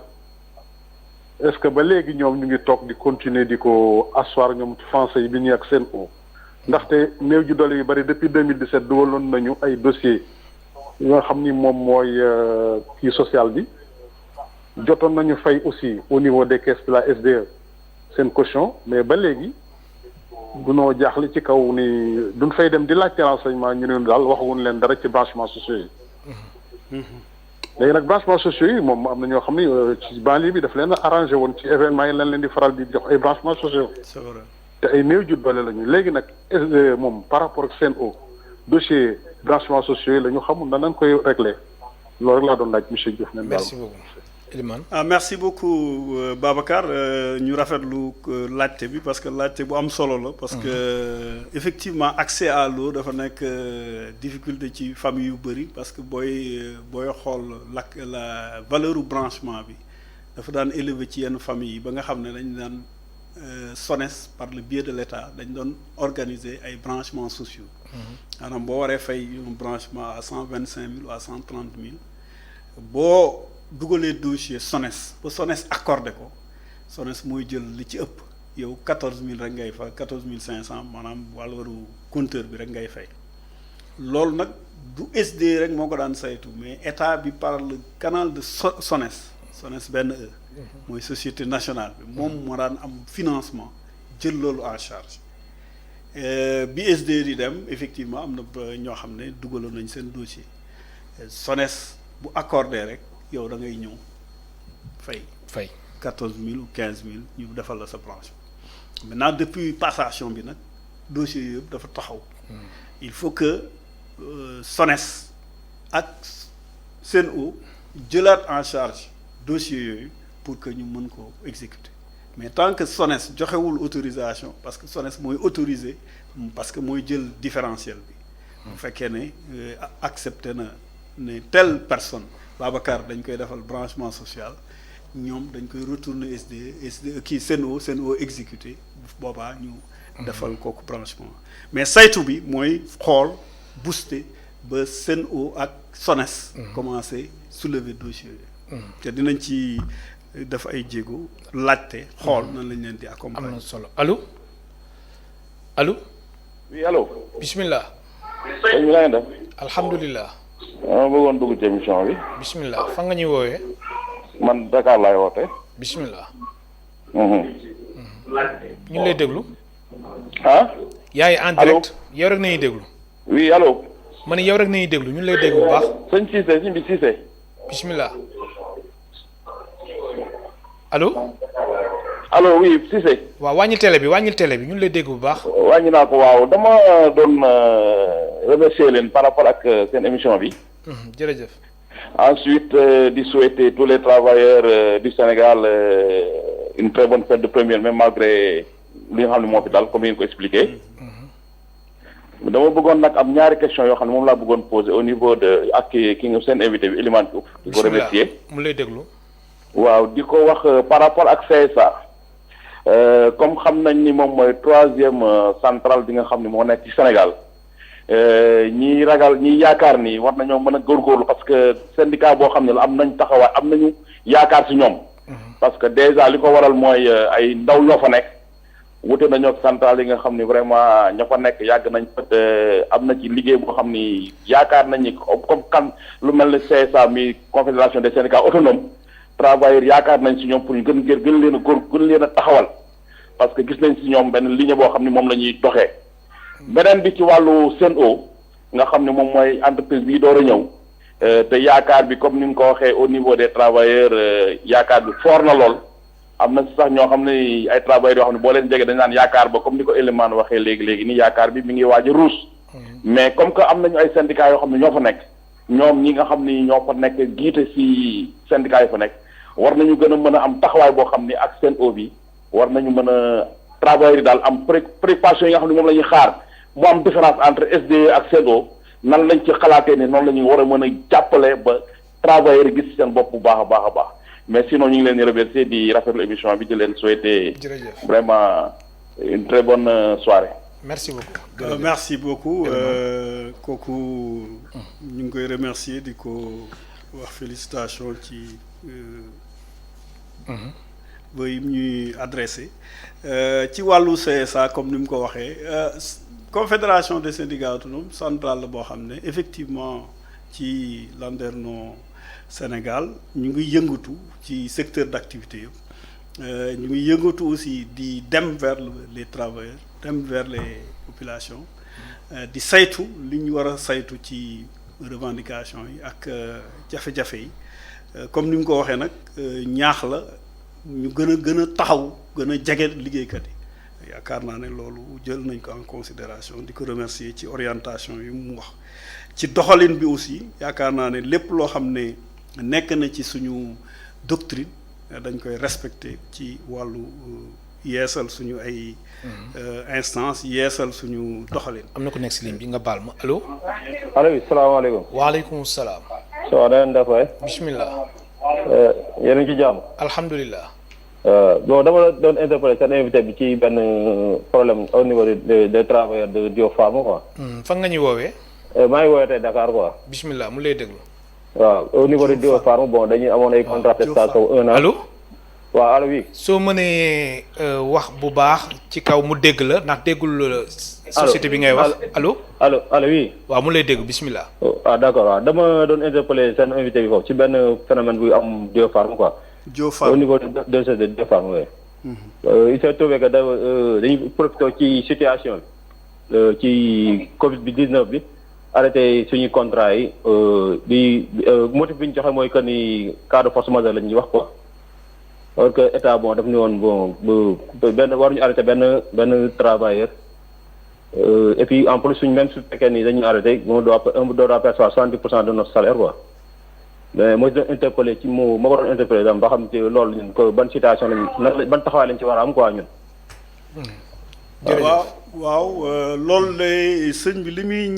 Speaker 6: est-ce que ba léegi ñoom ñu ngi toog di continuer di ko asseoir ñoom français yi bi ñuy ak seen o ndaxte néew ji doole yu bari depuis 2017 dugaloon nañu ay dossiers yoo xam ni moom mooy kii social bi jotoon nañu fay aussi au niveau des caisses de la SDE seen caution mais ba léegi dunoo jaaxle ci kaw ni duñ fay dem di laajte renseignement ñu ne daal waxuñu leen dara ci branchement sociaux yi. léegi nag branchement sociaux yi moom am na ñoo xam ni ci banlieue bi daf leen a arrangé woon ci événement yi lañ leen di faral di jox ay branchement sociaux.
Speaker 2: c'est vrai
Speaker 6: te ay néew ju doole lañu léegi nag moom par rapport ak Sen'Eau dossier branchement sociaux yi la ñu xamul na nañ koy réglé loolu rek laa doon laaj monsieur Diouf.
Speaker 1: merci beaucoup Elimane.
Speaker 2: merci beaucoup Babacar ñu rafetlu laajte bi parce que laajte bu am solo la. parce que effectivement accès à l'eau dafa nekk difficulté ci famille yu bëri parce que booy xool la valeur u branchement bi dafa daan élevé ci yenn famille yi ba nga xam ne dañ daan SONES par le biais de l'État dañ doon organiser ay branchements sociaux. maanaam boo waree fay un branchement à 125 000 ou à 130 000 boo dugalee dossier SONES ba SONES accordé ko SONES mooy jël li ci ëpp yow 14000 rek ngay fay 14500 maanaam wàllu compteur bi rek ngay fay loolu nag du SD rek moo ko daan saytu mais état bi par le canal de SONES benn mooy société nationale bi moom moo daan am financement jël loolu en charge bi SD di dem effectivement am na ñoo xam ne dugaloon nañ seen dossier SONES bu accordé rek yow da ngay ñëw fay 14000 ou 15000 ñu defal la sa branche maintenant depuis passation bi nag dossier yëpp dafa taxaw il faut que SONES ak Sen'Eau jëlaat en charge dossier yooyu pour que ñu mën ko exécuter mais tant que SONES joxewul autorisation parce que SONES mooy autorisé parce que mooy jël différentiel bi bu fekkee ne accepté na ne telle personne Babacar dañ koy defal branchement social ñoom dañ koy retourner SD kii Sen'Eau exécuté boobaa ñu defal kooku branchement mais saytu bi mooy xool booster ba Sen'Eau ak SONES commencé soulever dossier yooyu te dinañ ci def ay jéego laajte xool nan lañ leen di accompagner.
Speaker 1: am na solo allo.
Speaker 7: oui allo.
Speaker 1: bismillah.
Speaker 7: sëñ bi na ngeen def.
Speaker 1: alhamdulilah.
Speaker 7: ma bëggoon dugg ci émission bi.
Speaker 1: bismillah fa nga ñuy woowee.
Speaker 7: man Dakar laay woote.
Speaker 1: bismillah.
Speaker 7: ñu
Speaker 1: ñu lay déglu.
Speaker 7: ah.
Speaker 1: yaa ngi en direct yow rek nañuy déglu.
Speaker 7: oui allo.
Speaker 1: ma ne yow rek nañuy déglu ñu lay déglu bu baax.
Speaker 7: sëñ Cissé sëñ bi Cissé.
Speaker 1: bismillah. allo.
Speaker 7: allo oui Cissé.
Speaker 1: waaw wàññil télé bi ñu lay dégg bu baax.
Speaker 7: wàññi naa ko waaw dama doon remercier leen par rapport ak seen émission bi.
Speaker 1: jërëjëf.
Speaker 7: Ensuite di souhaiter tous les travailleurs du Sénégal une très bonne fête de première mai malgré li nga xam ne moo fi daal comme yéen ko expliqué. dama bëggoon nag am ñaari question yoo xam ne moom laa bëggoon poser au niveau de ak ki nga seen invité bi Elimane Diouf. di ko remercier
Speaker 1: mu lay déglu.
Speaker 7: waaw di ko wax par rapport ak CSA. comme xam nañ ni moom mooy 3e centrale bi nga xam ne moo nekk ci Sénégal ñi yaakaar ni war nañoo mën a góorgóorlu parce que syndicat boo xam ne la am nañ taxawaay am nañu yaakaar ci ñoom. parce que déjà li ko waral mooy ay ndaw ñoo fa nekk wute nañoo ak centrale yi nga xam ni vraiment ña fa nekk yàgg nañ am na ci liggéey boo xam ni yaakaar nañ ni comme kan lu mel ne CSA mi confédération des syndicats autonomes travailleurs yaakaar nañ ci ñoom pour ñu gën leen a gën leen a taxawal parce que gis nañ ci ñoom benn ligne boo xam ni moom la ñuy doxee. beneen bi ci wàllu Sen'Eau nga xam ne moom mooy entreprise bii door a ñëw te yaakaar bi comme ni nga ko waxee au niveau des travailleurs yaakaar bi fort na lool am na sax ñoo xam ne ay travailleurs yoo xam ne boo leen jege dañ naan yaakaar ba comme ni ko Elimane waxee léegi ni yaakaar bi mi ngi waaj a ruus mais comme que am nañu ay syndicats yoo xam ne ñoo fa nekk ñoom ñi nga xam ni ñoo fa nekk giite ci syndicats yi fa nekk war nañu gën a mën a am taxawaay boo xam ni ak Sen'Eau bi war nañu mën a travailleurs yi daal am préoccupation yi nga xam ne moom la ñuy xaar mu am différence entre SDE ak Sen'Eau nan lañ ci xalaatee ne noonu la ñuy war a mën a jàppale ba travailleurs yi gis seen bopp bu baax a baax a baax mais sinon ñu ngi leen di remercier di rafetlu émission bi di leen souhaiter vraiment une très bonne soirée.
Speaker 1: merci beaucoup.
Speaker 2: merci beaucoup kooku ñu ngi koy remercier di ko wax félicitations ci ba yi ñuy adressé ci wàllu CSA comme ni mu ko waxee confédération des syndicats autonomes centrale la boo xam ne effectivement ci Landerneau Sénégal ñu ngi yëngatu ci secteur d'activité yëpp ñu ngi yëngatu aussi di dem vers les travailleurs dem vers les populations di saytu li ñu war a saytu ci revendication yi ak jafe-jafe yi comme ni mu ko waxee nag ñaax la ñu gën a taxaw gën a jege liggéeykat yi yaakaar naa ne loolu jël nañ ko en considération di ko remercier ci orientation yi mu wax ci doxalin bi aussi yaakaar naa ne lépp loo xam ne nekk na ci suñu doctrine dañ koy respecter ci wàllu yeesal suñu ay instance yeesal suñu doxalin.
Speaker 1: am na ko nekk si ligne bi nga baal ma allo.
Speaker 8: allo salaamaaleykum.
Speaker 1: waaleykum salaam.
Speaker 8: soo da ngeen def waay.
Speaker 1: bismillah.
Speaker 8: yéen a ngi ci jàmm.
Speaker 1: alhamdulilah.
Speaker 8: bon dama doon interpeller seen invité bi ci benn problème au niveau des travailleurs de Diop-Farm quoi.
Speaker 1: fan nga ñuy woowee.
Speaker 8: maa ngi woowee tey Dakar quoi.
Speaker 1: bismillah mu lay déglu.
Speaker 8: waaw au niveau de Diop-Farm bon dañuy amoon ay contrat de prestation 1 an.
Speaker 1: allo.
Speaker 8: waaw allo oui.
Speaker 1: soo mënee wax bu baax ci kaw mu dégg la ndax déggul société bi ngay wax allo.
Speaker 8: allo oui.
Speaker 1: waaw mu lay dégg bismillah.
Speaker 8: d'accord waaw dama doon interpeller seen invité bi foofu ci benn phénomène buy am Diop-Farm quoi.
Speaker 2: Diop-Farm
Speaker 8: au niveau de Diop-Farm oui. il s'est trouvé que dañuy profité ci situation bi ci Covid bi 19 bi arrêté suñuy contrat yi di motif bi ñu joxe mooy que ni cas de force majeure la ñuy wax quoi. parce que état bon daf ni woon bon benn waruñu arrêté benn travailleur et puis en plus suñ même su fekkee ni dañuy arrêté on doit percevoir 70% de notre salaire quoi mais mooy doon interpellé ci ma ko doon interpellé dam ba xam te loolu ñun ko ban situation lañ ban taxawaay lañ ci war a am quoi ñun.
Speaker 2: waaw loolu de sëñ bi li ñuy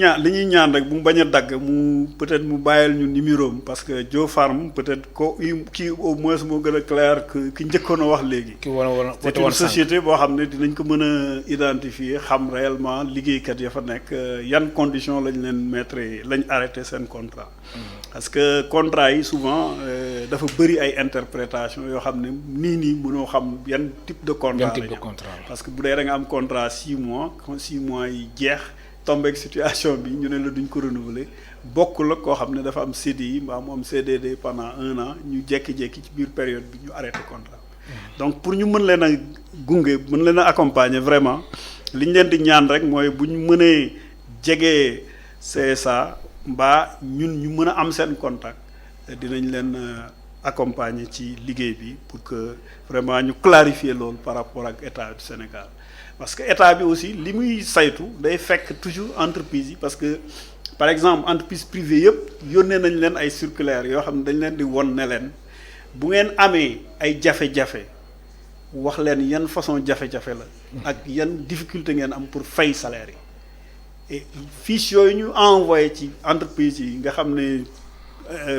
Speaker 2: ñaan rek bu mu bañ a dagg mu peut-être mu bàyyil ñu numéro am parce que Diop-Farm peut-être kii au moins moo gën a clair que ki njëkkoon a wax léegi. c'est une société boo xam ne dinañ ko mën a identifier xam réellement liggéeykat ya fa nekk yan conditions lañ leen mettre lañ arrêté seen contrat. parce que contrat yi souvent dafa bëri ay interprétation yoo xam ne nii mënoo xam yan type de contrat la parce que bu dee da nga am contrat 6 mois yi jeex tombeek situation bi ñu ne la duñ ko renouveler bokkul ak koo xam ne dafa am CDI mbaa mu am CDD pendant 1 an ñu jékki-jékki ci biir période bi ñu arrêté contrat donc pour ñu mën leen a gunge mën leen a accompagner vraiment li ñu leen di ñaan rek mooy bu ñu mënee jege CSA mbaa ñun ñu mën a am seen contact dinañ leen accompagner ci liggéey bi pour que vraiment ñu clarifier loolu par rapport ak état du Sénégal parce que état bi aussi li muy saytu day fekk toujours entreprise yi parce que par exemple entreprise privée yëpp yónnee nañ leen ay circulaires yoo xam ne dañ leen di won ne leen bu ngeen amee ay jafe-jafe wax leen yan façon jafe-jafe la ak yan difficulté ngeen am pour fay salaire yi et fiche yooyu ñu envoyé ci entreprise yi nga xam ne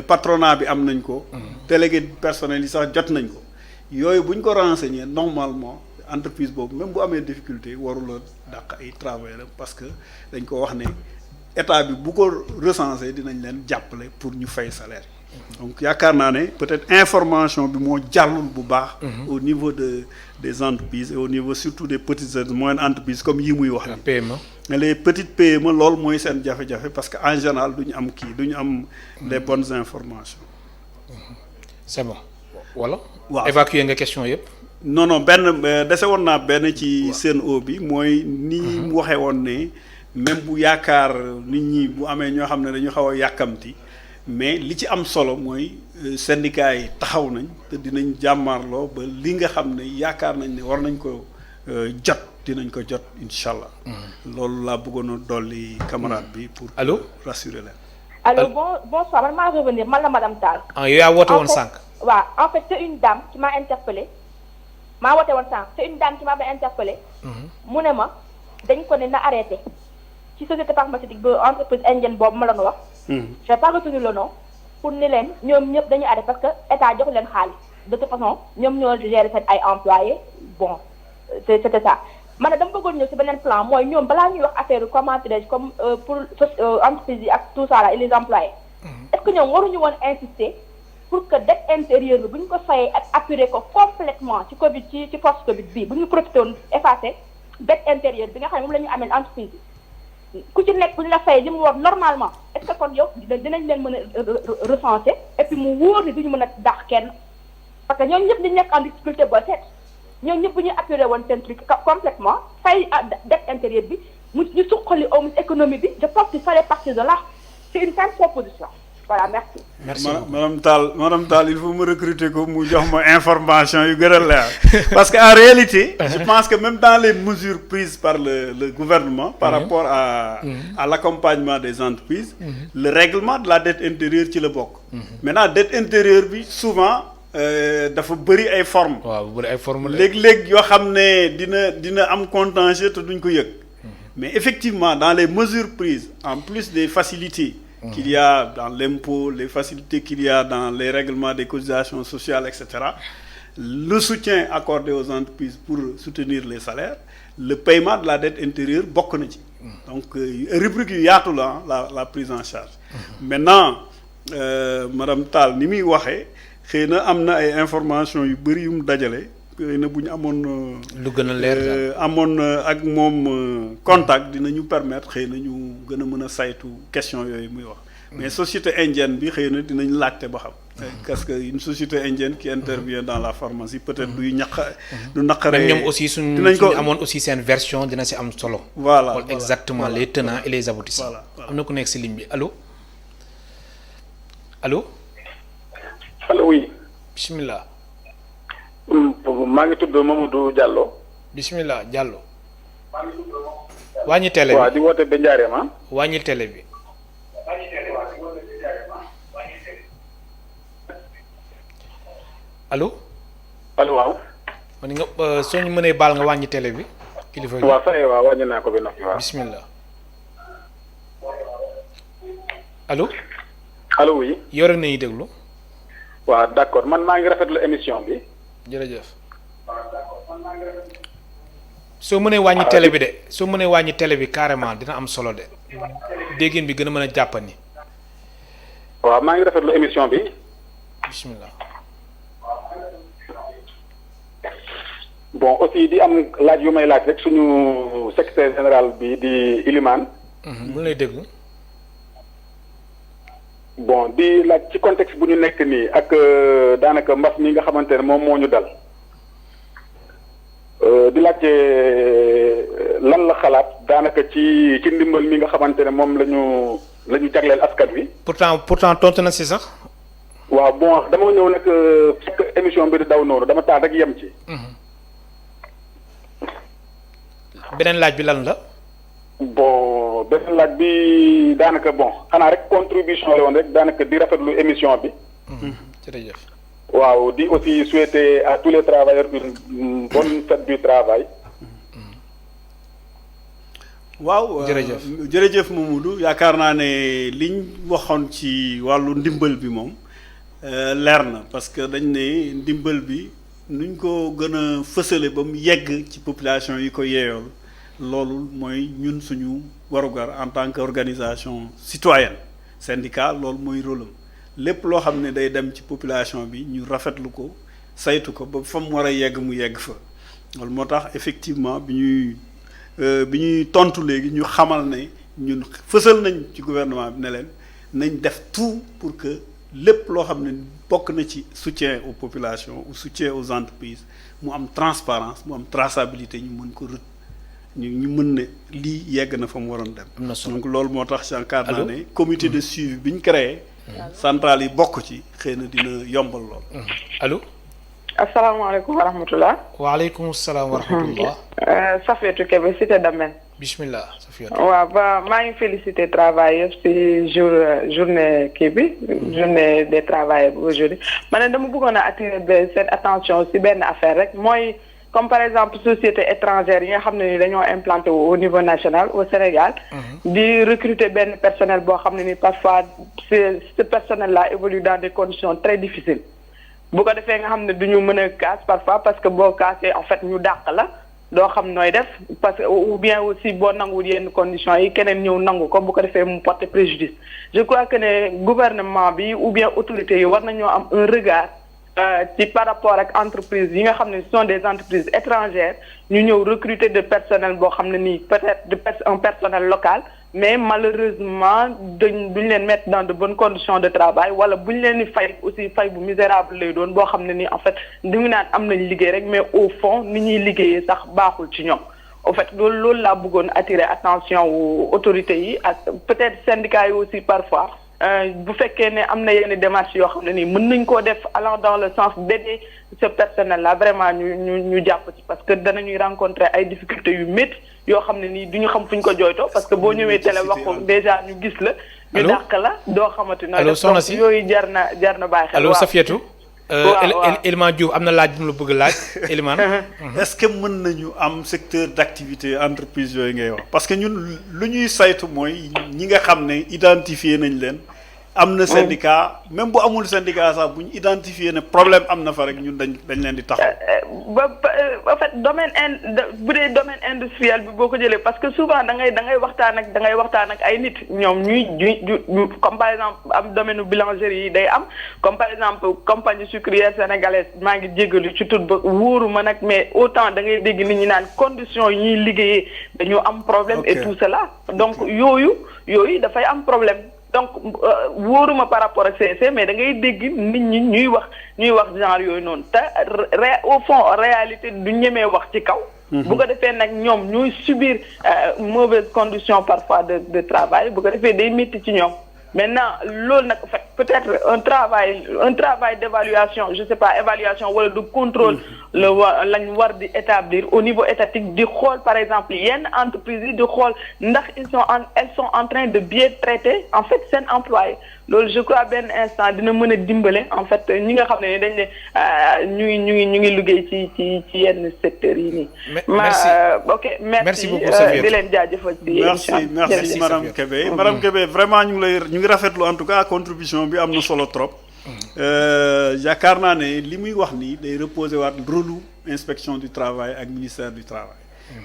Speaker 2: patronat bi am nañ ko délégué personnel yi sax jot nañ ko yooyu bu ñu ko renseigner normalement entreprise boobu même bu amee difficulté warula dàq ay travailleurs parce que dañ ko wax ne état bi bu ko recenser dinañ leen jàppale pour ñu fay salaire donc yaakaar naa ne peut-être information bi moo jàllul bu baax au niveau des entreprises et au niveau surtout des petites et moyennes entreprises comme yi muy wax
Speaker 1: PME
Speaker 2: les petites PME loolu mooy seen jafe-jafe parce que en général duñu am duñu am les bonnes informations
Speaker 1: c'est bon wala
Speaker 2: waaw
Speaker 1: évacuer nga question yëpp
Speaker 2: non benn dese woon naa benn ci CNO bi mooy ni mu waxee woon ne même bu yaakaar nit ñi bu amee ñoo xam ne dañu xaw a yàkkamti mais li ci am solo mooy syndicat yi taxaw nañ te dinañ jàmmaarloo ba li nga xam ne yaakaar nañ ne war nañ ko jot dinañ ko jot incha allah. loolu laa bëggoon a dolli camarade bi pour.
Speaker 1: allo
Speaker 2: rassurer leen.
Speaker 5: allo bonsoir man maa revenir man la madame Tall.
Speaker 1: ah yow yaa woote woon sànq.
Speaker 5: waaw en fait c'est une dame qui m'a interpellée maa woote woon sànq c'est une dame qui m'a interpellée. mu ne ma dañ ko ne na arrêté ci société pharmaceutique ba entreprise indienne boobu ma la wax. j'ai pas retenu le nom pour ni leen ñoom ñëpp dañuy arrêté parce que état jox leen xaalis de toute façon ñoom ñoo gérer seen ay employés bon c'était ça. man dama bëggoon ñëw ci beneen plan mooy ñoom balaa ñuy wax affaire comment dirais-je comme pour entreprise yi ak tout ça là et les employés. est-ce que ñoom waruñu woon insister pour que dette intérieure bi bu ñu ko fayee ak appurer ko complètement ci Covid ci post Covid bii bu ñu profité woon effacer dette intérieure bi nga xam ne moom la ñu amee entreprise yi ku ci nekk bu ñu la fayee li mu war normalement est-ce que kon yow dinañ leen mën a recenser et puis mu wóor ni duñu mën a dàq kenn parce que ñooñu ñëpp dañu nekk en difficulté ba seet. ñoom ñëpp bu ñu appurer woon seen truc complètement fay dette intérieure bi ñu suqali au moins économie bi je pense qu'il fallait partir de là c'est une simple proposition voilà merci.
Speaker 1: merci
Speaker 2: madame Tall il faut me recruter ko mu jox ma information yu gën a leer parce que en réalité. je pense que même dans les mesures prises par le gouvernement. par rapport à l'accompagnement des entreprises. le règlement de la dette intérieure ci la bokk. maintenant dette intérieure bi souvent. dafa bëri ay formes.
Speaker 1: waaw bëri ay formes
Speaker 2: léeg-léeg yoo xam ne dina am contentieux te duñ ko yëg. mais effectivement dans les mesures prises en plus des facilités. qu'il y a dans l'impôt les facilités qu'il y a dans les règlements des cotisations sociales etc. le soutien accordé aux entreprises pour soutenir les salaires le paiement de la dette intérieure bokk na ci. donc rubrique yu yaatu la prise en charge. maintenant madame Tall ni muy waxee. xëy na am na ay information yu bëri yu mu dajale xëy na bu ñu amoon.
Speaker 1: lu gën a leer
Speaker 2: amoon ak moom contact dinañu permettre xëy na ñu gën a mën a saytu question yooyu muy wax. mais société indienne bi xëy na dinañ laajte ba xam. parce que une société indienne qui intervient dans la pharmacie peut-être du naqaree.
Speaker 1: ñoom aussi suñu amoon aussi seen version dina si am solo.
Speaker 2: voilà
Speaker 1: exactement les tenants et les aboutissants. am na ku nekk si ligne bi allo allo.
Speaker 9: allo oui.
Speaker 1: bisimilah.
Speaker 9: maa ngi tudd Mamadou Diallo.
Speaker 1: bisimilah Diallo. wàññi télé bi
Speaker 9: waaw di woote ba Njaareem ah.
Speaker 1: wàññi télé bi. allo.
Speaker 9: allo waaw.
Speaker 1: man nga soo ñu mënee baal nga wàññi télé bi. kilifa gi
Speaker 9: waaw saa yoo waaw wàññi naa ko ba noppi waaw.
Speaker 1: bisimilah. allo.
Speaker 9: allo oui.
Speaker 1: yow rek nañuy déglu.
Speaker 9: waaw d'accord man maa ngi rafetlu émission bi.
Speaker 1: jërëjëf. soo mënee wàññi télé bi de soo mënee wàññi télé bi carrément dina am solo de déggin bi gën a mën a jàppandi.
Speaker 9: waaw maa ngi rafetlu émission bi.
Speaker 1: bismillah.
Speaker 9: bon aussi di am laaj yu may laaj rek suñu secrétaire général bi di Ilimane.
Speaker 1: bu lay déglu.
Speaker 9: bon di laaj ci contexte bu ñu nekk nii ak daanaka mbas mi nga xamante ne moom moo ñu dal di laajte lan la xalaat daanaka ci ndimbal mi nga xamante ne moom la ñu jagleel askan wi.
Speaker 1: pourtant tontu na si sax.
Speaker 9: waaw bon dama ñëw nag fekk émission bi di daw noonu dama taal rek yem ci.
Speaker 1: beneen laaj bi lan la.
Speaker 9: bon beneen laaj bi daanaka bon xanaa rek contribution la woon rek daanaka di rafetlu émission bi.
Speaker 1: jërëjëf.
Speaker 9: waaw di aussi souhaiter à tous les travailleurs une bonne fête du travail.
Speaker 2: waaw jërëjëf Mamadou yaakaar naa ne liñ waxoon ci wàllu ndimbal bi moom leer na parce que dañ ne ndimbal bi nuñ ko gën a fësale ba mu yegg ci population yi ko yeeyool loolu mooy ñun suñu warugar en tant que organisation citoyenne syndicat loolu mooy rôle am lépp loo xam ne day dem ci population bi ñu rafetlu ko saytu ko ba fa mu war a yegg mu yegg fa loolu moo tax effectivement bi ñuy tontu léegi ñu xamal ne ñun fësal nañ ci gouvernement bi ne leen nañ def tout pour que lépp loo xam ne bokk na ci soutien aux populations ou soutien aux entreprises mu am transparence mu am traçabilité ñu mën ko ñu mën ne lii yegg na fa mu waroon dem. donc loolu moo tax yaakaar naa ne comité de suivi bi ñu créé. centrale yi bokk ci xëy na dina yombal lool.
Speaker 1: allo.
Speaker 10: asalaamaaleykum wa rahmatulah.
Speaker 1: waaleykum salaam wa rahmatulah.
Speaker 10: Safiatou Kébé cité Damel.
Speaker 1: bismillah Safiatou.
Speaker 10: waaw ba maa ngi félicité travailleurs ci journée kii bi. journée des travailleurs aujourd'hui ma ne dama bëggoon a attirer seen attention ci benn affaire rek mooy comme par exemple société étrangère yi nga xam ne ni dañoo implanté au niveau national au Sénégal. di recruter benn personnel boo xam ne ni parfois ce personnel là évolue dans des conditions très difficiles. bu ko defee nga xam ne du ñu mën a kaas parfois parce que boo kaasee en fait ñu dàq la doo xam nooy def parce que ou bien aussi boo nanguwul yenn conditions yi keneen ñëw nangu ko bu ko defee mu porter préjudice. je crois que ne gouvernement bi ou bien autorités yi war nañoo am un regard ci par rapport ak entreprises yi nga xam ne ce sont des entreprises étrangères ñu ñëw recruter de personnel boo xam ne nii peut-être un personnel local. mais malheureusement duñ leen mettre dans de bonnes conditions de travail wala buñ leen di fay aussi fay bu misérable lay doon boo xam ne ni en fait dañu naan am nañ liggéey rek mais au fond ni ñuy liggéeyee sax baaxul ci ñoom. en fait loolu laa bëggoon attirer attention wu autorités yi ak peut-être syndicats yi aussi parfois bu fekkee ne am na yenn démarches yoo xam ne nii mën nañ koo def allant dans le sens d'aider ce personnel là vraiment ñu jàpp ci parce que danañuy rencontrer ay difficultés yu métti yoo xam ne nii du ñu xam fu ñu ko jooytoo parce que boo ñëwee télé wax ko déjà ñu gis la. ñu dàq la doo xamante ne.
Speaker 1: allo soxna si
Speaker 10: yooyu jar na bàyyi xel.
Speaker 1: allo Safiatou. Elimane Diouf am na laaj bu mu la bëgg laaj Elimane.
Speaker 2: est-ce que mën nañu am secteur d'activité entreprise yooyu ngay wax parce que ñun lu ñuy saytu mooy ñi nga xam ne identifier nañ leen. am na syndicat même bu amul syndicat sax bu ñu identifier ne problème am na fa rek ñun dañ leen di taxaw.
Speaker 10: en fait bu dee domaine industriel bi boo ko jëlee parce que souvent da ngay waxtaan ak ay nit ñoom ñuy comme par exemple am domaine boulangerie yi day am comme par exemple compagnie sucrière sénégalaise maa ngi jéggalu ci tudd ba wóoru ma nag mais autant da ngay dégg nit ñi naan conditions yi ñuy liggéeyee dañu am problème et tout cela donc yooyu dafay am problème. donc wóoruma par rapport ak CSC mais da ngay dégg nit ñi ñuy wax genre yooyu noonu te au fond réalité du ñemee wax ci kaw. bu ko defee nag ñoom ñuy subir mauvaise condition parfois de travail bu ko defee day métti ci ñoom. maintenant loolu nag peut-être un travail d'évaluation je sais pas évaluation wala de contrôle lañ war di établir au niveau étatique di xool par exemple yenn entreprises yi di xool ndax elles sont en train de bien traiter en fait seen employés loolu je crois benn instant dina mën a dimbale en fait ñi nga xam ne dañ ne ñu ngi liggéey ci yenn secteurs yi nii.
Speaker 1: merci
Speaker 10: ok merci
Speaker 1: beaucoup Safiatou
Speaker 10: di leen jaajëfal ci
Speaker 2: merci madame Kébé madame Kébé vraiment ñu ngi rafetlu en tout cas contribution bi am na solo trop. yaakaar naa ne li muy wax nii day reposer waat rôle inspection du travail ak ministère du travail.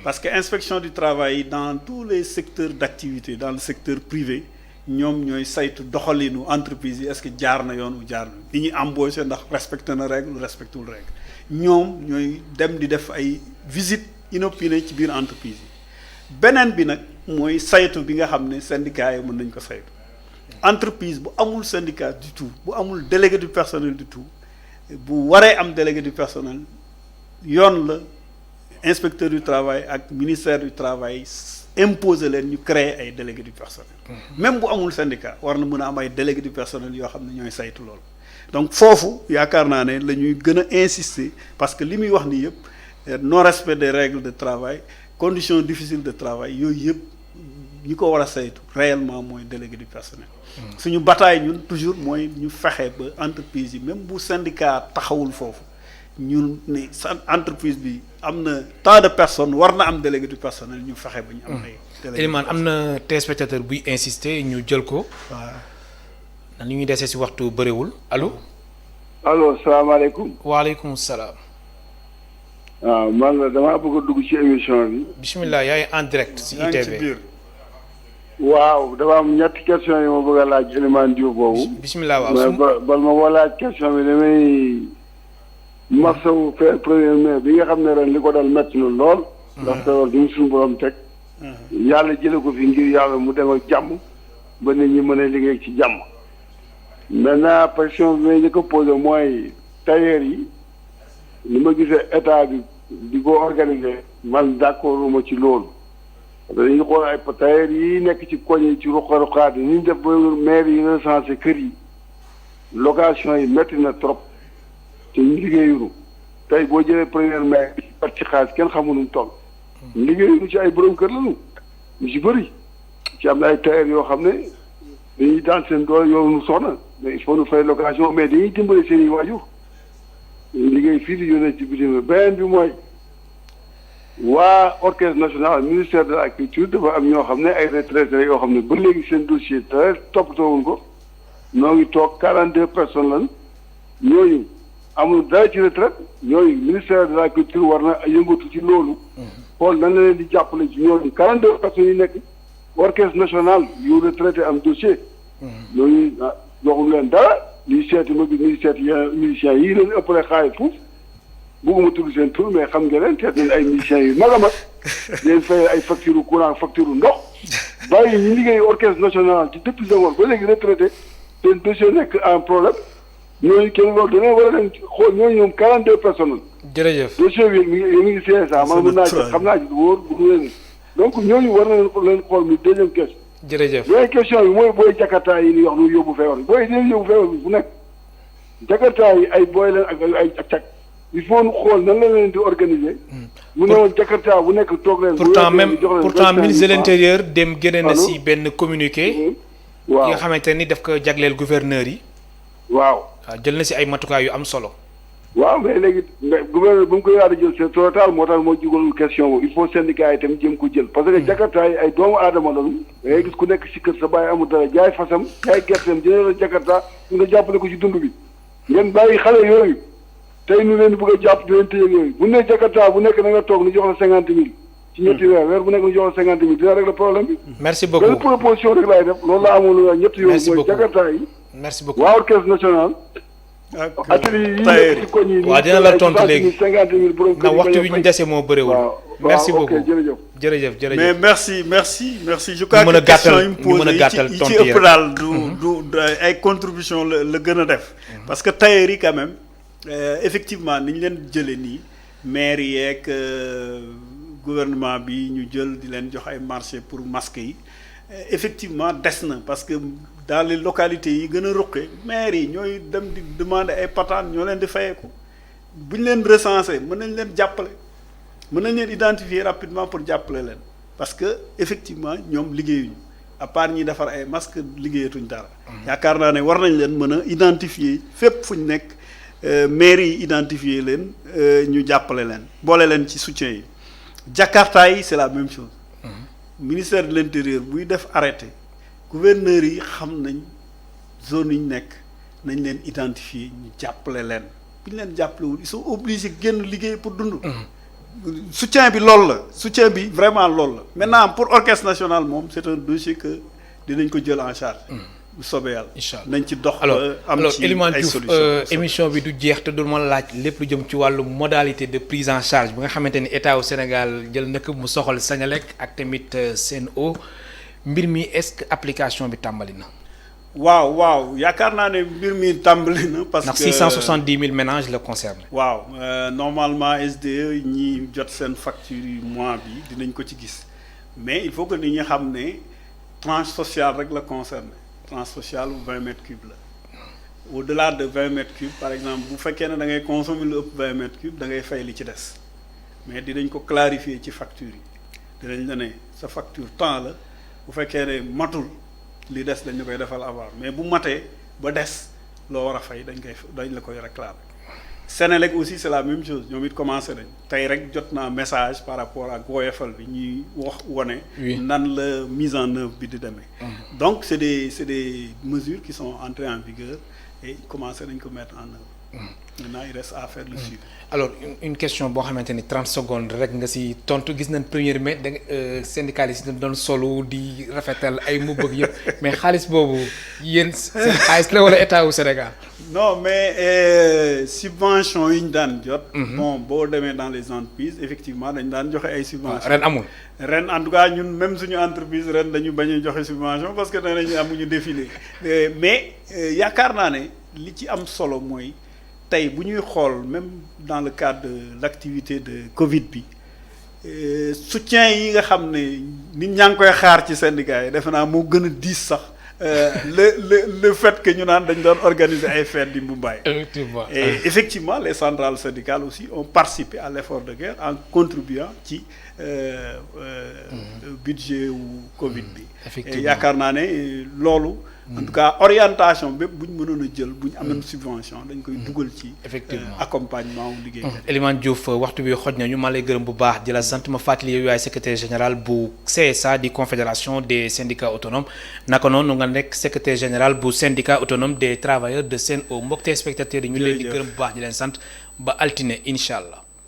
Speaker 2: parce que inspection du travail dans tous les secteurs d'activité dans le secteur privé ñoom ñooy saytu doxalinu entreprise yi est-ce que jaar na yoon ou jaar na li ñuy embaucher ndax respecté na règle ou respecté wul règle ñoom ñooy dem di def ay visites inopinées ci biir entreprise yi beneen bi nag mooy saytu bi nga xam ne syndicat yi mën nañ ko saytu entreprise bu amul syndicat du tout bu amul délégué du personnel du tout bu waree am délégué du personnel yoon la inspecteur du travail ak ministère du travail imposer leen ñu créer ay délégué du personnel même bu amul syndicat war na mën a am ay délégué du personnel yoo xam ne ñooy saytu loolu donc foofu yaakaar naa ne la ñuy gën a insister parce que li muy wax nii yëpp non respect des règles de travail conditions difficiles de travail yooyu yëpp ñi ko war a saytu réellement mooy délégué du personnel suñu bataille ñun toujours mooy ñu fexe ba entreprise yi même bu syndicat taxawul foofu ñun ne sa entreprise bi am na tant de personnes war na am délégué du personnel ñu fexe ba ñu am ay délégué
Speaker 1: Elimane am na téléspectateur buy insister ñu jël ko
Speaker 2: waaw
Speaker 1: na li ñuy desee si waxtu bëriwul allo
Speaker 11: allo salaamaaleykum.
Speaker 1: waaleykum salaam
Speaker 11: waaw man la damaa bëgg a dugg ci émission bi.
Speaker 1: bismillah yaay en direct si
Speaker 2: yaa ngi ci
Speaker 1: ITV
Speaker 2: biir
Speaker 11: waaw dafa am ñetti question yi ma bëgg a laaj Elimane Diouf boobu.
Speaker 1: bismillah waaw
Speaker 11: mais bal ma ko laaj question bi damay marsawu faire premier mai bi nga xam ne ren li ko dal métti na lool. ndax te loolu duñu suñu borom teg. yàlla jële ko fi ngir yàlla mu dem ak jàmm ba nit ñi mën a liggéey ci jàmm. maintenant question bi may njëkk a posé mooy tailleur yi ni ma gisee état bi di ko organiser man d'accord ma ci loolu. dañuy xool ay tailleur yi nekk ci koñ yi ci ruqa-ruqaat yi ni ñu def ba maire yi recensé kër yi location yi métti na trop te ñu liggéeyuñu tey boo jëlee première mai par ci xaalis kenn xamul nu mu toll. liggéeyuñu ci ay borom kër lañu ñu ci bëri ci am na ay tailleur yoo xam ne dañuy daan seen doole yoonu soxna mais il faut ñu fay location mais dañuy dimbali seen i waajur dañuy liggéey fii di yónnee ci bitim beneen bi mooy. waa orchestre national ministère de la culture dafa am ñoo xam ne ay retraités yoo xam ne ba léegi seen dossier très toppatoowuñ ko noo ngi toog 42 personnes lan ñooñu amul dara ci retraite ñooñu ministère de la culture war na yëngatu ci loolu xool nan la leen di jàppale ci ñooñu 42 personnes yi nekk orchestre national yu retraité am dossier ñooñu joxuñ leen dara liy seeti ma gis ñuy seeti yeneen musiciens yi leen ëppale xaalis foofu bëgguma tudd seen tur mais xam nga leen te nañ ay musiciens yu mag a mag leen fay ay facture courant facture ndox bàyyi ñu liggéey orchestre national ci depuis Senghor ba léegi retraité seen dossier nekk en problème ñooñu kenn loolu dana war a leen xool ñooñu ñoom 42 personnes
Speaker 1: jërëjëf
Speaker 11: dossier bi mi ngi CSA man mën naa ci xam naa ci wóor bu leen donc ñooñu war na leen xool mu deuxième question
Speaker 1: jërëjëf
Speaker 11: beneen question bi mooy booy jakarta yi ni wax nu yóbbu feebar bi booy dinañ yóbbu feebar bi fu nekk jakarta yi ay booy leen ak ay cag il faut nu xool nan la leen di organiser. mu ne woon Jakarta bu nekk toog leen.
Speaker 1: pourtant ministre de l'intérieur dem génne na si benn communiqué.
Speaker 11: waaw
Speaker 1: yi nga xamante ni daf ko jagleel gouverneur yi.
Speaker 11: waaw
Speaker 1: jël na si ay matukaay yu am solo.
Speaker 11: waaw mais léegi gouverneur bu mu koy yaatu jël c'est trop tard moo tax moo jugalul question boobu il faut syndicat yi itam jëm ko jël. parce que Jakarta yi ay doomu aadama lañu. da ngay gis ku nekk si kër sa bàyyi amul dara jaay fasam jaay gerteem jëlee la Jakarta nga jàppale ko ci dund bi ngeen bàyyi xale yooyu. tey ñu leen bëgg a jàpp di leen téye yooyu bu ne Jakarta bu nekk na nga toog ni jox la 50 000 ci ñetti weer bu nekk ni jox la 50 000 dina régler problème bi.
Speaker 1: merci beaucoup
Speaker 11: benn proposition rek laay def loolu la amoon lu ñetti yooyu mooy Jakarta yi.
Speaker 1: merci beaucoup
Speaker 11: waa orchestre national. atelier yi nekk ci koñ yi.
Speaker 1: waaw dina la tontu léegi
Speaker 11: 50 000 borom kër
Speaker 1: na waxtu bi ñu dese moo bëriwul. merci beaucoup
Speaker 11: jërëjëf.
Speaker 1: jërëjëf
Speaker 2: mais merci je crois que question yi mu posé yi ci ëpp daal du ay contribution la gën a def parce que tailleur yi quand même effectivement ni ñu leen jëlee nii maire yeeg gouvernement bi ñu jël di leen jox ay marché pour masques yi effectivement des na parce que dans les localités yi gën a ruqe maire yi ñooy dem di demander ay patane ñoo leen di fayeeku bu ñu leen recenser mën nañ leen jàppale mën nañ leen identifier rapidement pour jàppale leen parce que effectivement ñoom liggéeyuñu à part ñi defar ay masques liggéeyatuñ dara. yaakaar naa ne war nañ leen mën a identifier fépp fu ñu nekk. maire yi identifier leen ñu jàppale leen boole leen ci soutien yi Jakarta yi c'est la même chose ministère de l'intérieur buy def arrêté gouverneurs yi xam nañ zone yi ñu nekk nañ leen identifier ñu jàppale leen bu ñu leen jàppalewul ils sont obligés génn liggéey pour dund soutien bi loolu la soutien bi vraiment loolu la maintenant pour orchestre national moom c'est un dossier que dinañ ko jël en charge bu soobee yàlla.
Speaker 1: incha allah
Speaker 2: nañ ci dox.
Speaker 1: alors Elimane Diouf émission bi du jeex te du ma laaj lépp lu jëm ci wàllu modalité de prise en charge bi nga xamante ni état au Sénégal jël na ko mu soxal Senelec ak tamit Sen'Eau mbir mi est-ce que application bi tàmbali na.
Speaker 2: waaw yaakaar naa ne mbir mi tàmbali na. parce que
Speaker 1: ndax 670 000 ménages la concerné.
Speaker 2: waaw normalement SDE ñi jot seen facture yi mois bi dinañ ko ci gis mais il faut que nit ñi xam ne tranche sociale rek la concerné tranche sociale 20 mètres cubes la au-delà de 20 mètres cubes par exemple bu fekkee ne da ngay consommer lu ëpp 20 mètres cubes da ngay fay li ci des mais dinañ ko clarifier ci facture yi dinañ la ne sa facture temps la bu fekkee ne matul. li des dañ la koy defal avant mais bu matee ba des loo war a fay dañ la koy réclamer Senelec aussi c'est la même chose ñoom it commencé nañ tey rek jot naa message par rapport ak woyofal bi ñuy wone nan la mise en œuvre bi di demee donc c'est des mesures qui sont entrées en vigueur et commencé nañ ko mettre en œuvre maintenant il reste à faire le suivi.
Speaker 1: alors une question boo xamante ni 30 secondes rek nga si tontu gis nañ premier mai da syndicaliste yi doon solo di rafetal ay mu bëgg yëpp mais xaalis boobu yéen seen xaalis la wala état wu Sénégal.
Speaker 2: non mais subvention yi ñu daan jot. bon boo demee dans les entreprises effectivement dañ daan joxe ay subventions.
Speaker 1: ren amul.
Speaker 2: ren en tout cas ñun même suñu entreprise ren dañu bañ a joxe subvention parce que danañu amuñu défilé mais yaakaar naa ne li ci am solo mooy. tey bu ñuy xool même dans le cadre de l'activité de Covid bi soutien yi nga xam ne nit ñaa ngi koy xaar ci syndicat yi defe naa moo gën a diis sax le fait que ñu naan dañ doon organiser ay fêtes di Mumbai.
Speaker 1: Effectivement.
Speaker 2: Et effectivement les centrales syndicales aussi ont participé à l'effort de guerre en contribuant ci budget wu Covid bi.
Speaker 1: Effectivement.
Speaker 2: yaakaar naa ne loolu. en tout cas orientation bépp bu ñu mënoon a jël bu ñu amee subvention dañ koy dugal ci.
Speaker 1: effectivement
Speaker 2: accompagnement wu liggéeykat.
Speaker 1: Elimane Diouf waxtu bi xoj nañu maa lay gërëm bu baax di la sant ma fàttali yow yaay secrétaire général bu CSA di confédération des syndicats autonomes naka noonu nga nekk secrétaire général bu syndicat autonome des travailleurs de Sen'Eau mbokk téléspectateurs yi ñu leen di gërëm bu baax di leen sant ba altine incha allah.